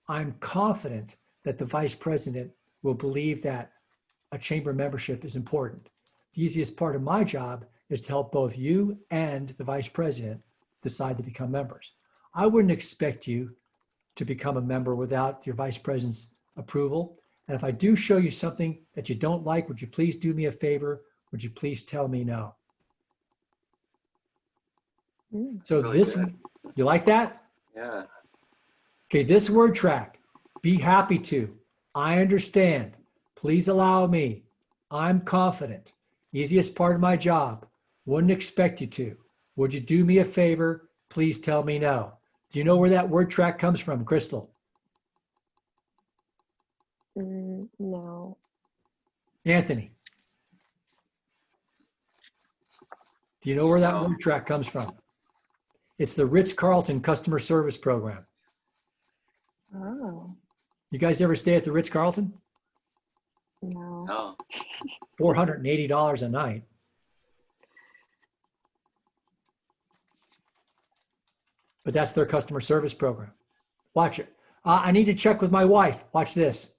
Speaker 1: I'm confident that the vice president will believe that a chamber membership is important. The easiest part of my job is to help both you and the vice president decide to become members. I wouldn't expect you to become a member without your vice president's approval. And if I do show you something that you don't like, would you please do me a favor? Would you please tell me no? So
Speaker 3: Really
Speaker 1: this,
Speaker 3: good.
Speaker 1: you like that?
Speaker 3: Yeah.
Speaker 1: Okay, this word track, be happy to, I understand, please allow me, I'm confident, easiest part of my job, wouldn't expect you to, would you do me a favor, please tell me no. Do you know where that word track comes from, Crystal?
Speaker 2: No.
Speaker 1: Anthony, do you know where that
Speaker 3: No.
Speaker 1: word track comes from? It's the Ritz-Carlton customer service program.
Speaker 2: Oh,
Speaker 1: You guys ever stay at the Ritz-Carlton?
Speaker 2: no.
Speaker 3: No.
Speaker 1: $480 a night. But that's their customer service program. Watch it. I need to check with my wife. Watch this.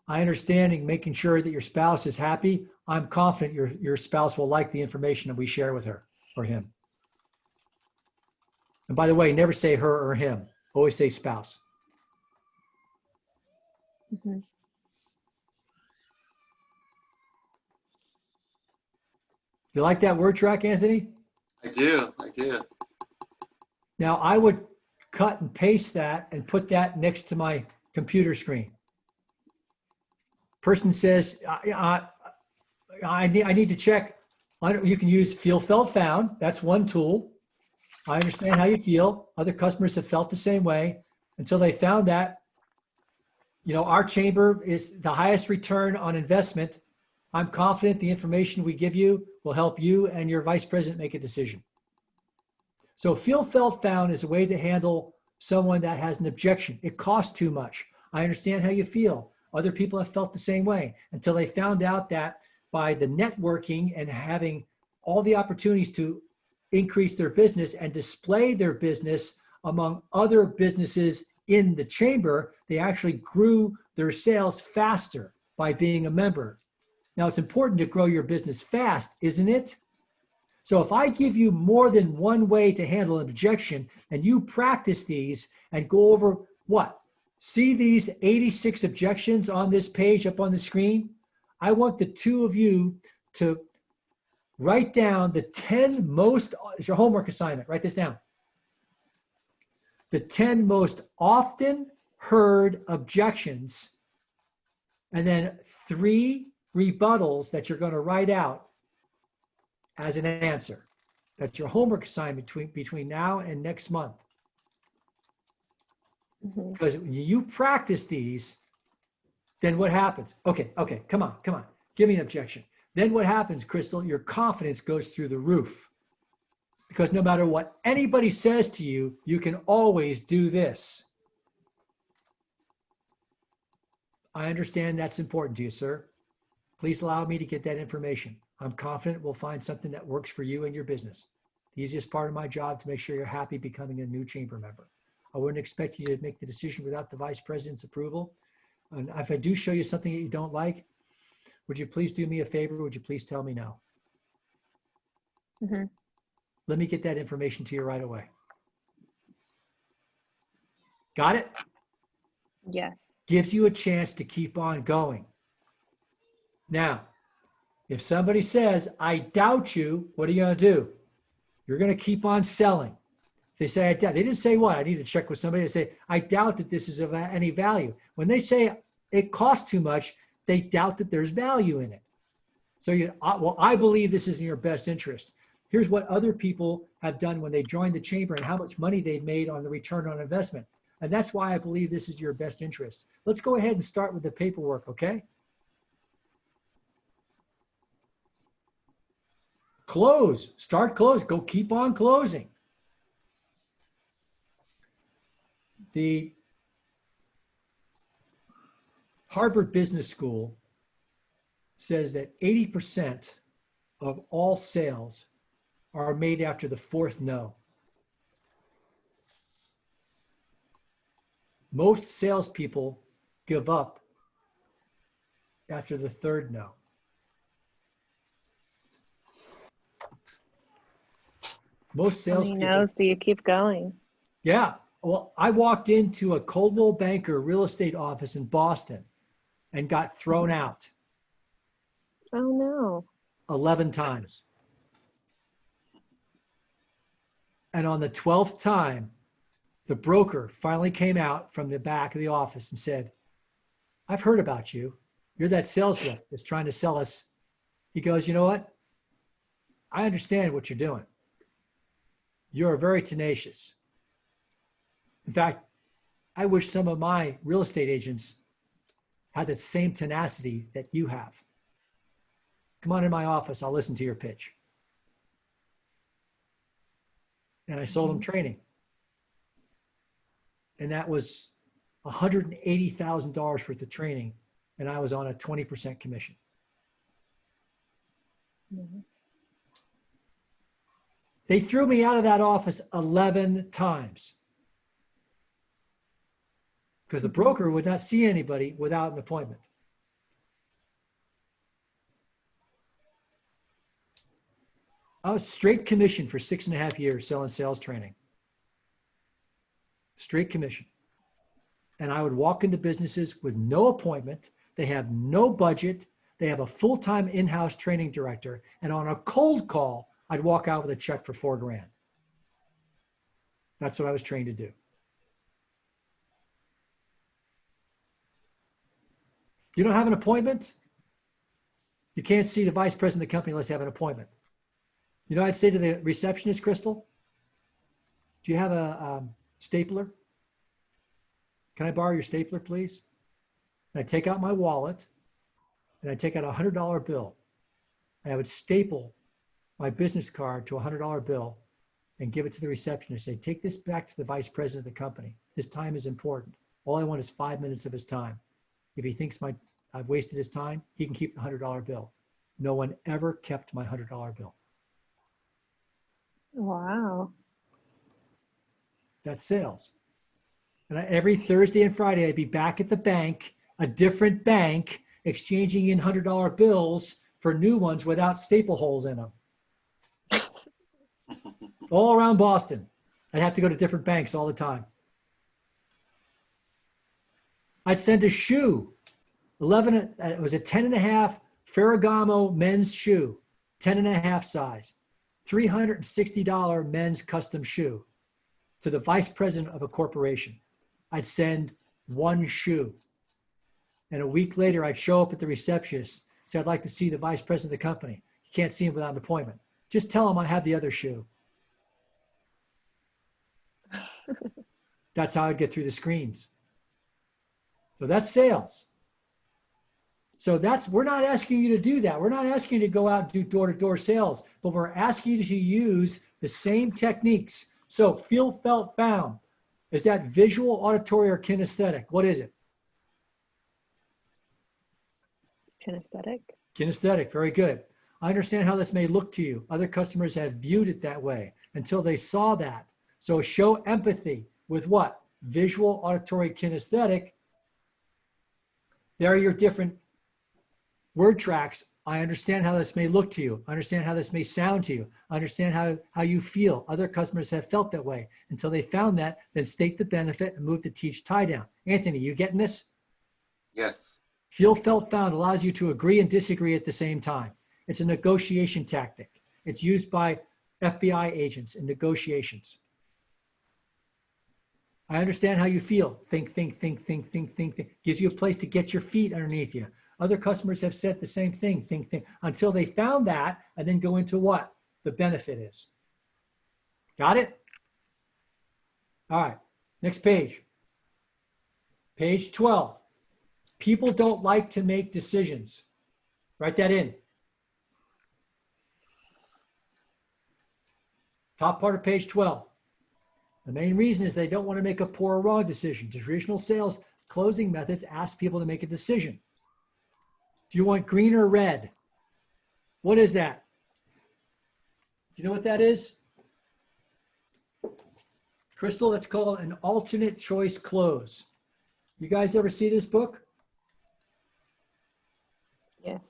Speaker 1: I understand and making sure that your spouse is happy. I'm confident your spouse will like the information that we share with her or him. And by the way, never say her or him. Always say spouse.
Speaker 2: Mm-hmm.
Speaker 1: You like that word track, Anthony?
Speaker 3: I do. I do.
Speaker 1: Now I would cut and paste that and put that next to my computer screen. Person says, I need to check. You can use feel, felt, found. That's one tool. I understand how you feel. Other customers have felt the same way until they found that, our chamber is the highest return on investment. I'm confident the information we give you will help you and your vice president make a decision. So feel, felt, found is a way to handle someone that has an objection. It costs too much. I understand how you feel. Other people have felt the same way until they found out that by the networking and having all the opportunities to increase their business and display their business among other businesses in the chamber, they actually grew their sales faster by being a member. Now, it's important to grow your business fast, isn't it? So if I give you more than one way to handle an objection and you practice these and go over what? See these 86 objections on this page up on the screen? I want the two of you to write down the 10 most, it's your homework assignment, write this down. the 10 most often heard objections, and then 3 rebuttals that you're going to write out as an answer. That's your homework assignment between now and next month. Because you practice these, then what happens? Okay, come on. Give me an objection. Then what happens, Crystal? Your confidence goes through the roof. Because no matter what anybody says to you, you can always do this. I understand that's important to you, sir. Please allow me to get that information. I'm confident we'll find something that works for you and your business. The easiest part of my job to make sure you're happy becoming a new chamber member. I wouldn't expect you to make the decision without the vice president's approval. And if I do show you something that you don't like, would you please do me a favor? Would you please tell me no? Let me get that information to you right away. Got it?
Speaker 2: Yes.
Speaker 1: Gives you a chance to keep on going. Now, if somebody says, I doubt you, what are you going to do? You're going to keep on selling. If they say, I doubt, they didn't say what? I need to check with somebody. They say, I doubt that this is of any value. When they say it costs too much, they doubt that there's value in it. So well, I believe this is in your best interest. Here's what other people have done when they joined the chamber and how much money they've made on the return on investment. And that's why I believe this is your best interest. Let's go ahead and start with the paperwork, okay? Close, start close, go keep on closing. The Harvard Business School says that 80% of all sales are made after the 4th no. Most salespeople give up after the 3rd no. Most salespeople.
Speaker 2: How many no's do you keep going?
Speaker 1: Yeah. Well, I walked into a Coldwell Banker real estate office in Boston and got thrown out.
Speaker 2: Oh, no.
Speaker 1: 11 times. And on the 12th time, the broker finally came out from the back of the office and said, I've heard about you. You're that sales rep that's trying to sell us. He goes, you know what? I understand what you're doing. You're very tenacious. In fact, I wish some of my real estate agents had the same tenacity that you have. Come on in my office. I'll listen to your pitch. And I sold them training. And that was $180,000 worth of training. And I was on a 20% commission. They threw me out of that office 11 times. Because the broker would not see anybody without an appointment. I was straight commission for 6.5 years selling sales training. Straight commission. And I would walk into businesses with no appointment. They have no budget. They have a full-time in-house training director. And on a cold call, I'd walk out with a check for $4,000. That's what I was trained to do. You don't have an appointment? You can't see the vice president of the company unless you have an appointment. You know what I'd say to the receptionist, Crystal? Do you have a stapler? Can I borrow your stapler, please? And I'd take out my wallet and I'd take out a $100 bill. And I would staple my business card to a $100 bill and give it to the receptionist. Say, take this back to the vice president of the company. His time is important. All I want is 5 minutes of his time. If he thinks I've wasted his time, he can keep the $100 bill. No one ever kept my $100 bill.
Speaker 2: Wow.
Speaker 1: That's sales. And every Thursday and Friday, I'd be back at the bank, a different bank, exchanging in $100 bills for new ones without staple holes in them. All around Boston. I'd have to go to different banks all the time. I'd send a shoe, it was a 10.5 Ferragamo men's shoe, 10.5 size, $360 men's custom shoe. to the vice president of a corporation. I'd send one shoe. And a week later, I'd show up at the receptionist, say, I'd like to see the vice president of the company. You can't see him without an appointment. Just tell him I have the other shoe. That's how I'd get through the screens. So that's sales. So we're not asking you to do that. We're not asking you to go out and do door-to-door sales, but we're asking you to use the same techniques. So feel, felt, found. Is that visual, auditory, or kinesthetic? What is it?
Speaker 2: Kinesthetic.
Speaker 1: Kinesthetic, very good. I understand how this may look to you. Other customers have viewed it that way until they saw that. So show empathy with what? Visual, auditory, kinesthetic. There are your different word tracks. I understand how this may look to you. I understand how this may sound to you. I understand how you feel. Other customers have felt that way until they found that, then state the benefit and move to teach tie down. Anthony, you getting this?
Speaker 3: Yes.
Speaker 1: Feel, felt, found allows you to agree and disagree at the same time. It's a negotiation tactic. It's used by FBI agents in negotiations. I understand how you feel. Think. Gives you a place to get your feet underneath you. Other customers have said the same thing, think, until they found that, and then go into what the benefit is. Got it? All right, next page. Page 12. People don't like to make decisions. Write that in. Top part of page 12. The main reason is they don't want to make a poor or wrong decision. Traditional sales closing methods ask people to make a decision. Do you want green or red? What is that? Do you know what that is? Crystal, that's called an alternate choice close. You guys ever see this book?
Speaker 2: Yes.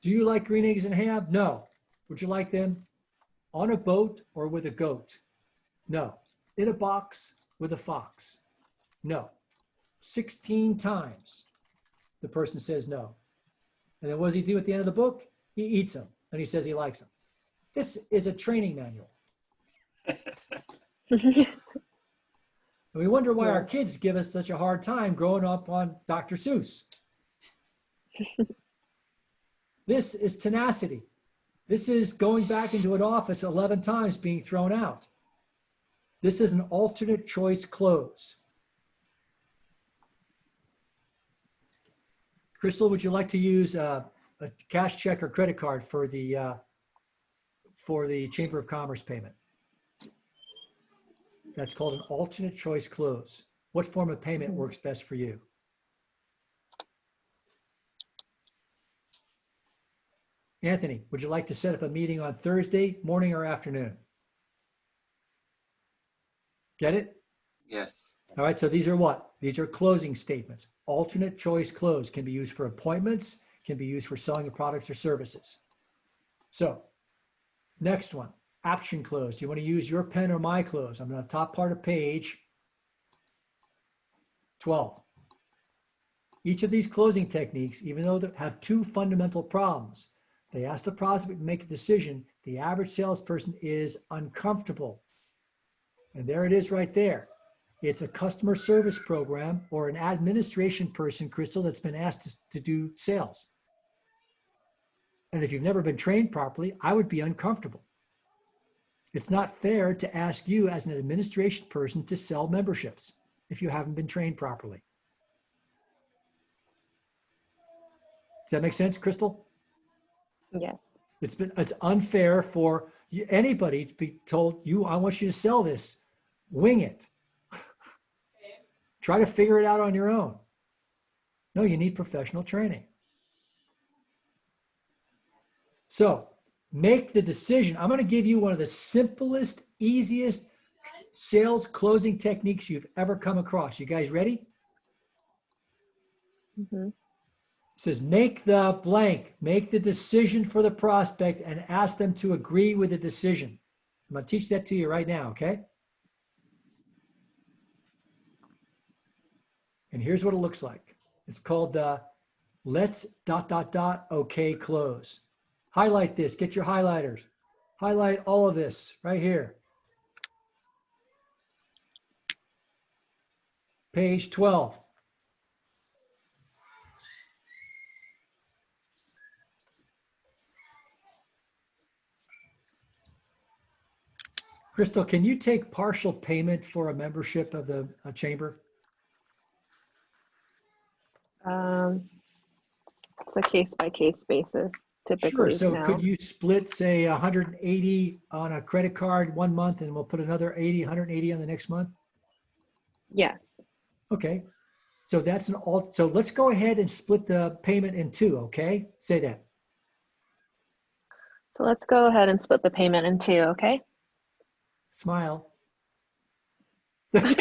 Speaker 1: Do you like green eggs and ham? No. Would you like them on a boat or with a goat? No. In a box with a fox? No. 16 times the person says no. And then what does he do at the end of the book? He eats them and he says he likes them. This is a training manual. And we wonder why our kids give us such a hard time growing up on Dr. Seuss. This is tenacity. This is going back into an office 11 times being thrown out. This is an alternate choice close. Crystal, would you like to use a cash check or credit card for the Chamber of Commerce payment? That's called an alternate choice close. What form of payment works best for you? Anthony, would you like to set up a meeting on Thursday morning or afternoon? Get it?
Speaker 3: Yes.
Speaker 1: All right, so these are what? These are closing statements. Alternate choice close can be used for appointments, can be used for selling of products or services. So next one, action close. Do you want to use your pen or my close? I'm on the top part of page 12. Each of these closing techniques, even though they have two fundamental problems, they ask the prospect to make a decision. The average salesperson is uncomfortable. And there it is right there. It's a customer service program or an administration person, Crystal, that's been asked to do sales. And if you've never been trained properly, I would be uncomfortable. It's not fair to ask you as an administration person to sell memberships if you haven't been trained properly. Does that make sense, Crystal?
Speaker 2: Yes.
Speaker 1: It's unfair for anybody to be told, I want you to sell this. Wing it. Try to figure it out on your own. No, you need professional training. So make the decision. I'm going to give you one of the simplest, easiest sales closing techniques you've ever come across. You guys ready?
Speaker 2: Mm-hmm.
Speaker 1: It says, make the blank, make the decision for the prospect and ask them to agree with the decision. I'm going to teach that to you right now, okay? And here's what it looks like. It's called the let's ... okay close. Highlight this, get your highlighters. Highlight all of this right here. page 12. Crystal, can you take partial payment for a membership of the chamber?
Speaker 2: It's a case-by-case basis,
Speaker 1: Sure.
Speaker 2: typically
Speaker 1: So
Speaker 2: now.
Speaker 1: could you split, say, 180 on a credit card one month, and we'll put another 180 on the next month?
Speaker 2: Yes.
Speaker 1: Okay. So that's an alt. So let's go ahead and split the payment in two. Okay. Say that.
Speaker 2: So let's go ahead and split the payment in two, okay?
Speaker 1: Smile. And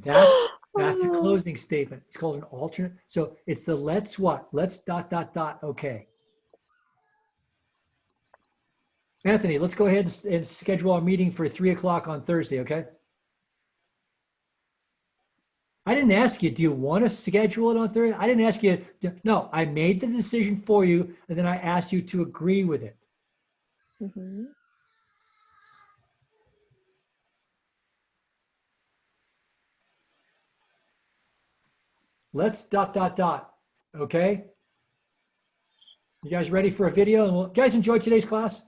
Speaker 1: that's a closing statement. It's called an alternate. So it's the let's what? Let's ... Okay. Anthony, let's go ahead and schedule our meeting for 3 o'clock on Thursday, okay? I didn't ask you, do you want to schedule it on Thursday? I didn't ask you. No, I made the decision for you, and then I asked you to agree with it.
Speaker 2: Mm-hmm.
Speaker 1: Let's ... Okay? You guys ready for a video? And you guys enjoyed today's class?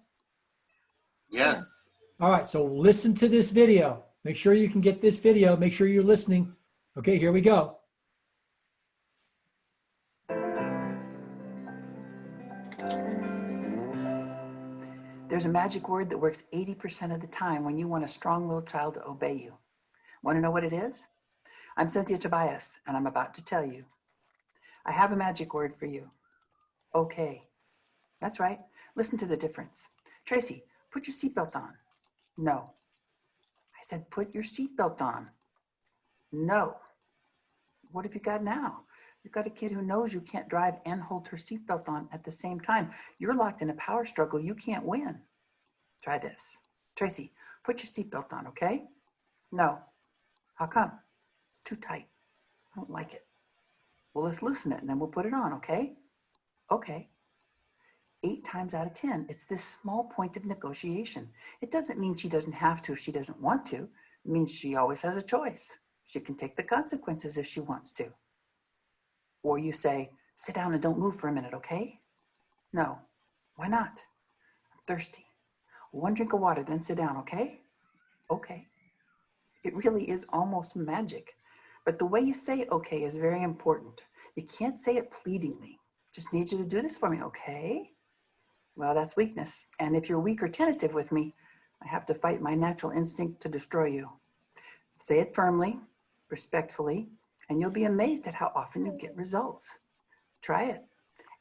Speaker 3: Yes.
Speaker 1: All right, so listen to this video. Make sure you can get this video. Make sure you're listening. Okay, here we go.
Speaker 4: There's a magic word that works 80% of the time when you want a strong-willed child to obey you. Want to know what it is? I'm Cynthia Tobias, and I'm about to tell you. I have a magic word for you. Okay. That's right. Listen to the difference. Tracy, put your seatbelt on. No. I said, put your seatbelt on. No. What have you got now? You've got a kid who knows you can't drive and hold her seatbelt on at the same time. You're locked in a power struggle. You can't win. Try this. Tracy, put your seatbelt on, okay? No. How come? It's too tight. I don't like it. Well, let's loosen it and then we'll put it on, okay? Okay. 8 times out of 10, it's this small point of negotiation. It doesn't mean she doesn't have to if she doesn't want to. It means she always has a choice. She can take the consequences if she wants to. Or you say, sit down and don't move for a minute, okay? No. Why not? I'm thirsty. 1 drink of water, then sit down, okay? Okay. It really is almost magic. But the way you say okay is very important. You can't say it pleadingly. Just need you to do this for me, okay? Well, that's weakness. And if you're weak or tentative with me, I have to fight my natural instinct to destroy you. Say it firmly, respectfully, and you'll be amazed at how often you get results. Try it.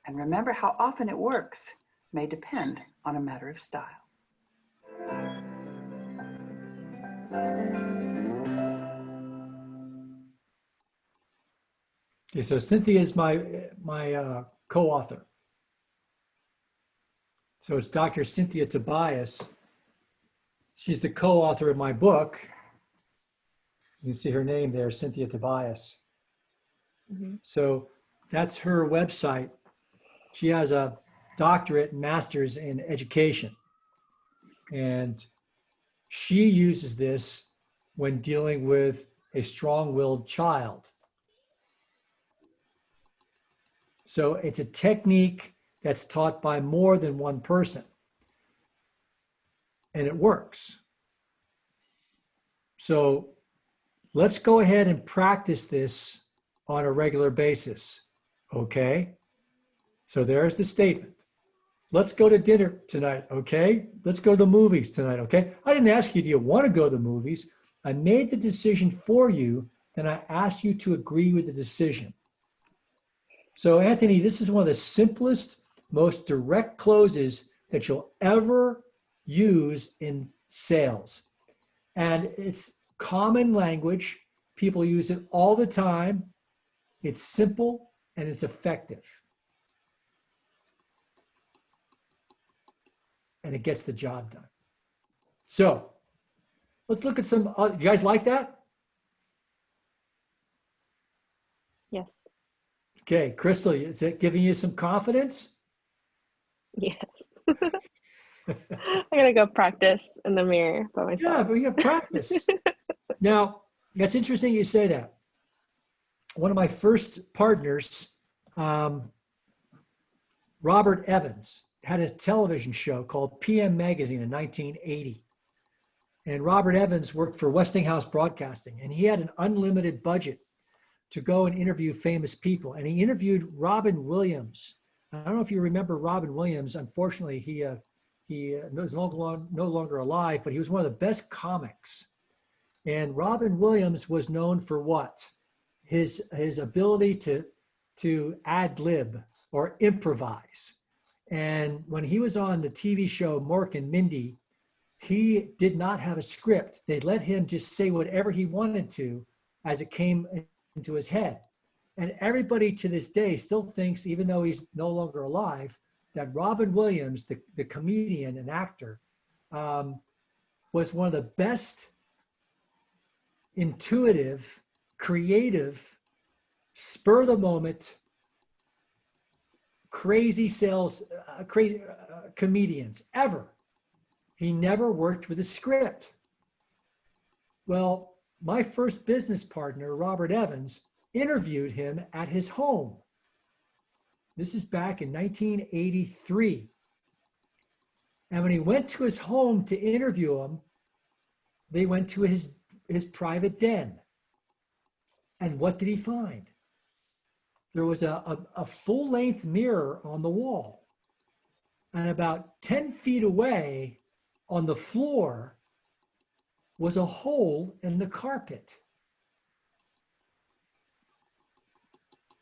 Speaker 4: And remember, how often it works may depend on a matter of style.
Speaker 1: Okay, so Cynthia is my co-author. So it's Dr. Cynthia Tobias. She's the co-author of my book. You can see her name there, Cynthia Tobias.
Speaker 2: Mm-hmm.
Speaker 1: So that's her website. She has a doctorate and master's in education. And she uses this when dealing with a strong-willed child. So it's a technique that's taught by more than one person. And it works. So let's go ahead and practice this on a regular basis. Okay? So there's the statement. Let's go to dinner tonight, okay? Let's go to the movies tonight, okay? I didn't ask you, do you want to go to the movies? I made the decision for you, and I asked you to agree with the decision. So Anthony, this is one of the simplest, most direct closes that you'll ever use in sales. And it's common language. People use it all the time. It's simple and it's effective. And it gets the job done. So let's look at some, you guys like that?
Speaker 2: Yes.
Speaker 1: Okay, Crystal, is it giving you some confidence?
Speaker 2: Yes. I gotta go practice in the mirror by myself.
Speaker 1: Yeah, but you have practice. Now, That's interesting you say that. One of my first partners, Robert Evans, had a television show called PM Magazine in 1980. And Robert Evans worked for Westinghouse Broadcasting, and he had an unlimited budget to go and interview famous people. And he interviewed Robin Williams. I don't know if you remember Robin Williams. Unfortunately, he is no longer alive, but he was one of the best comics. And Robin Williams was known for what? His ability to ad lib or improvise. And when he was on the TV show Mork and Mindy, he did not have a script. They let him just say whatever he wanted to as it came into his head. And everybody to this day still thinks, even though he's no longer alive, that Robin Williams, the comedian and actor, was one of the best intuitive, creative, spur of the moment, crazy comedians ever. He never worked with a script. Well, my first business partner, Robert Evans, interviewed him at his home. This is back in 1983. And when he went to his home to interview him, they went to his private den. And what did he find? There was a full-length mirror on the wall. And about 10 feet away on the floor was a hole in the carpet.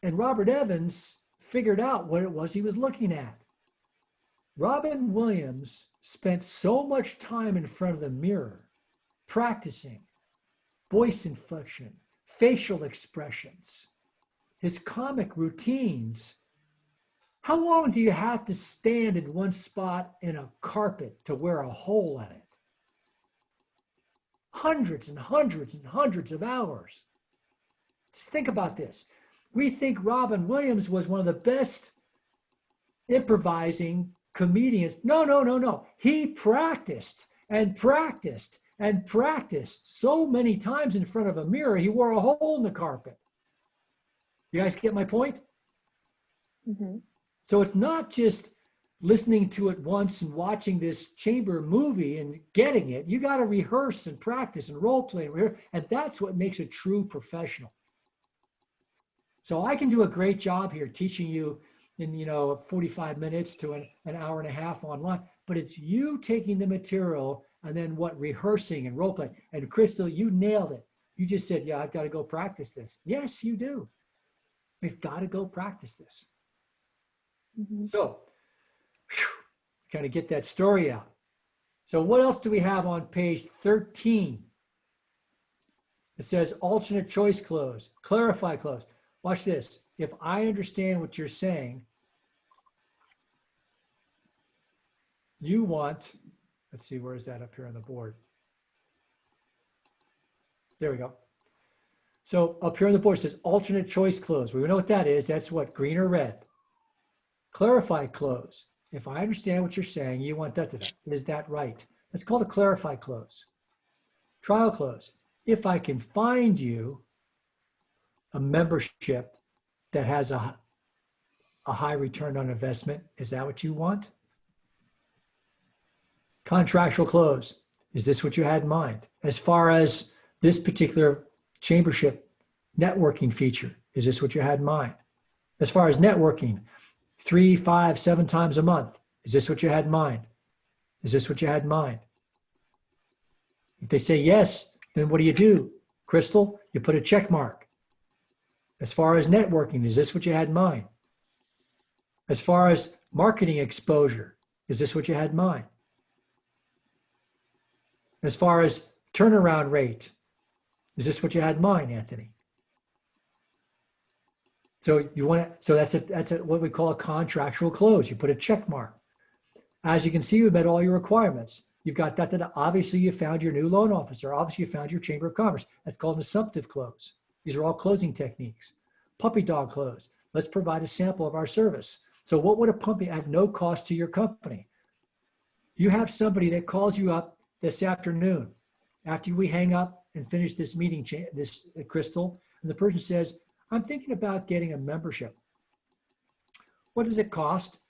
Speaker 1: And Robert Evans figured out what it was he was looking at. Robin Williams spent so much time in front of the mirror practicing voice inflection, facial expressions, his comic routines. How long do you have to stand in one spot in a carpet to wear a hole in it? Hundreds and hundreds and hundreds of hours. Just think about this. We think Robin Williams was one of the best improvising comedians. No. He practiced and practiced and practiced so many times in front of a mirror, he wore a hole in the carpet. You guys get my point?
Speaker 2: Mm-hmm.
Speaker 1: So it's not just listening to it once and watching this chamber movie and getting it. You got to rehearse and practice and role play, and that's what makes a true professional. So I can do a great job here teaching you in 45 minutes to an hour and a half online, but it's you taking the material and then rehearsing and role play. And Crystal, you nailed it. You just said, yeah, I've got to go practice this. Yes, you do. We've got to go practice this.
Speaker 2: Mm-hmm.
Speaker 1: So, kind of get that story out. So what else do we have on page 13? It says alternate choice close, clarify close. Watch this. If I understand what you're saying, you want, let's see, where is that up here on the board? There we go. So up here on the board it says alternate choice close. We know what that is. That's what, green or red. Clarify close. If I understand what you're saying, you want that. Is that right? That's called a clarify close. Trial close. If I can find you a membership that has a high return on investment, is that what you want? Contractual close. Is this what you had in mind? As far as this particular chambership networking feature, is this what you had in mind? As far as networking, 3, 5, 7 times a month, is this what you had in mind? Is this what you had in mind? If they say yes, then what do? Crystal, you put a check mark. As far as networking, is this what you had in mind? As far as marketing exposure, is this what you had in mind? As far as turnaround rate, is this what you had in mind, Anthony? So you want to, so that's what we call a contractual close. You put a check mark. As you can see, you've met all your requirements. You've got that. Obviously, you found your new loan officer. Obviously, you found your Chamber of Commerce. That's called an assumptive close. These are all closing techniques. Puppy dog close. Let's provide a sample of our service. So what would a puppy at no cost to your company? You have somebody that calls you up this afternoon after we hang up and finish this meeting, Crystal. And the person says, I'm thinking about getting a membership. What does it cost?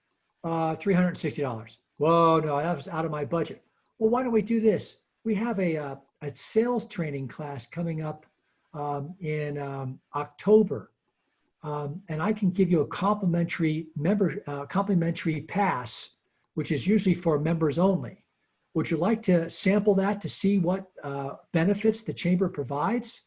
Speaker 1: $360. Whoa, no, that was out of my budget. Well, why don't we do this? We have a sales training class coming up in October. And I can give you a complimentary pass, which is usually for members only. Would you like to sample that to see what benefits the chamber provides?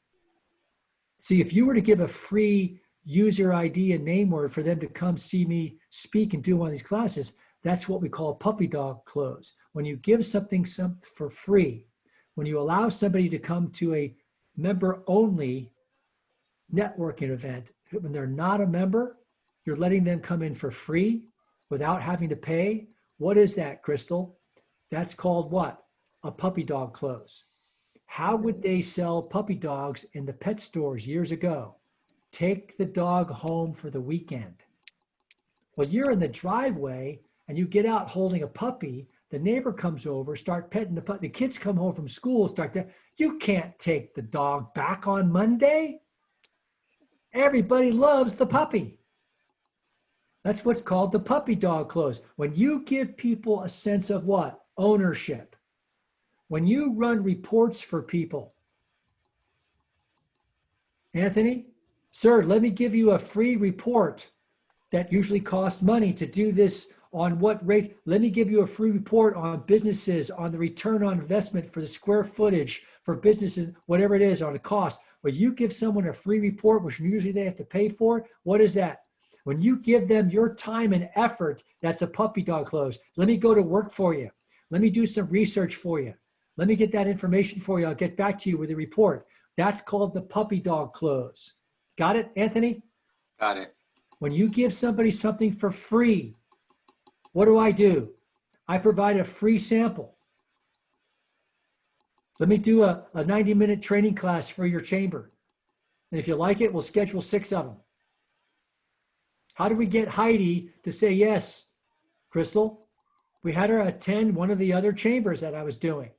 Speaker 1: See, if you were to give a free user ID and name word for them to come see me speak and do one of these classes, that's what we call puppy dog close. When you give something for free, when you allow somebody to come to a member only networking event, when they're not a member, you're letting them come in for free without having to pay. What is that, Crystal? That's called what? A puppy dog close. How would they sell puppy dogs in the pet stores years ago? Take the dog home for the weekend. Well, you're in the driveway and you get out holding a puppy. The neighbor comes over, start petting the puppy. The kids come home from school, you can't take the dog back on Monday. Everybody loves the puppy. That's what's called the puppy dog close. When you give people a sense of what? Ownership. When you run reports for people. Anthony, sir, let me give you a free report that usually costs money to do this. On what rate? Let me give you a free report on businesses, on the return on investment for the square footage for businesses, whatever it is, on the cost. When you give someone a free report, which usually they have to pay for, what is that? When you give them your time and effort, that's a puppy dog close. Let me go to work for you. Let me do some research for you. Let me get that information for you. I'll get back to you with a report. That's called the puppy dog close. Got it, Anthony?
Speaker 3: Got it.
Speaker 1: When you give somebody something for free, what do? I provide a free sample. Let me do a 90-minute training class for your chamber. And if you like it, we'll schedule 6 of them. How did we get Heidi to say yes, Crystal? We had her attend one of the other chambers that I was doing.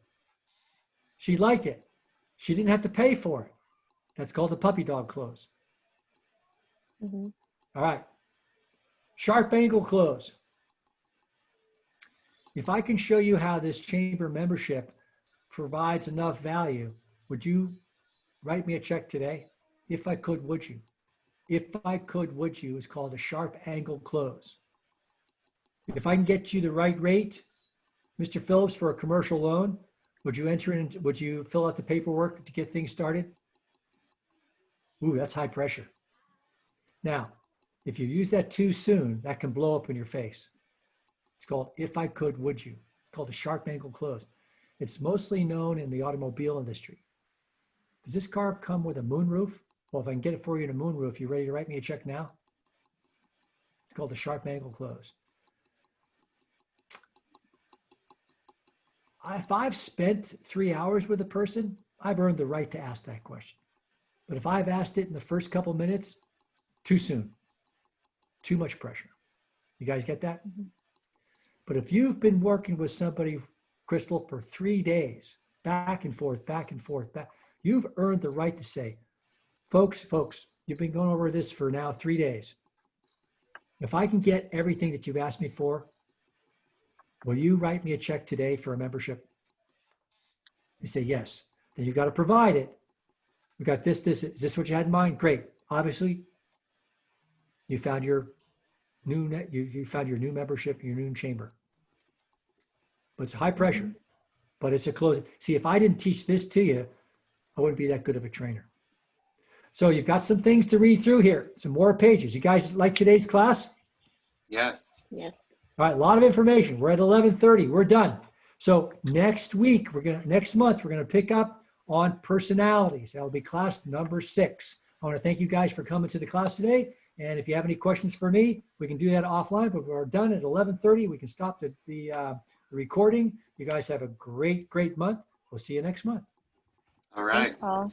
Speaker 1: She liked it. She didn't have to pay for it. That's called the puppy dog close.
Speaker 2: Mm-hmm.
Speaker 1: All right. Sharp angle close. If I can show you how this chamber membership provides enough value, would you write me a check today? If I could, would you? If I could, would you is called a sharp angle close. If I can get you the right rate, Mr. Phillips, for a commercial loan, would you fill out the paperwork to get things started? Ooh, that's high pressure. Now, if you use that too soon, that can blow up in your face. It's called if I could, would you? It's called a sharp angle close. It's mostly known in the automobile industry. Does this car come with a moonroof? Well, if I can get it for you in a moonroof, you ready to write me a check now? It's called a sharp angle close. If I've spent 3 hours with a person, I've earned the right to ask that question. But if I've asked it in the first couple minutes, too soon, too much pressure. You guys get that? Mm-hmm. But if you've been working with somebody, Crystal, for 3 days, back and forth, you've earned the right to say, folks, you've been going over this for now 3 days. If I can get everything that you've asked me for, will you write me a check today for a membership? You say yes. Then you've got to provide it. We got this. Is this what you had in mind? Great. Obviously, you found your new membership, your new chamber. But it's high pressure. Mm-hmm. But it's a closing. See, if I didn't teach this to you, I wouldn't be that good of a trainer. So you've got some things to read through here, some more pages. You guys like today's class?
Speaker 3: Yes.
Speaker 2: Yes.
Speaker 1: All right, a lot of information. We're at 11:30. We're done. So next month, we're gonna pick up on personalities. That'll be class number 6. I want to thank you guys for coming to the class today. And if you have any questions for me, we can do that offline. But we're done at 11:30. We can stop the recording. You guys have a great month. We'll see you next month.
Speaker 3: All right.
Speaker 2: Thanks, Paul.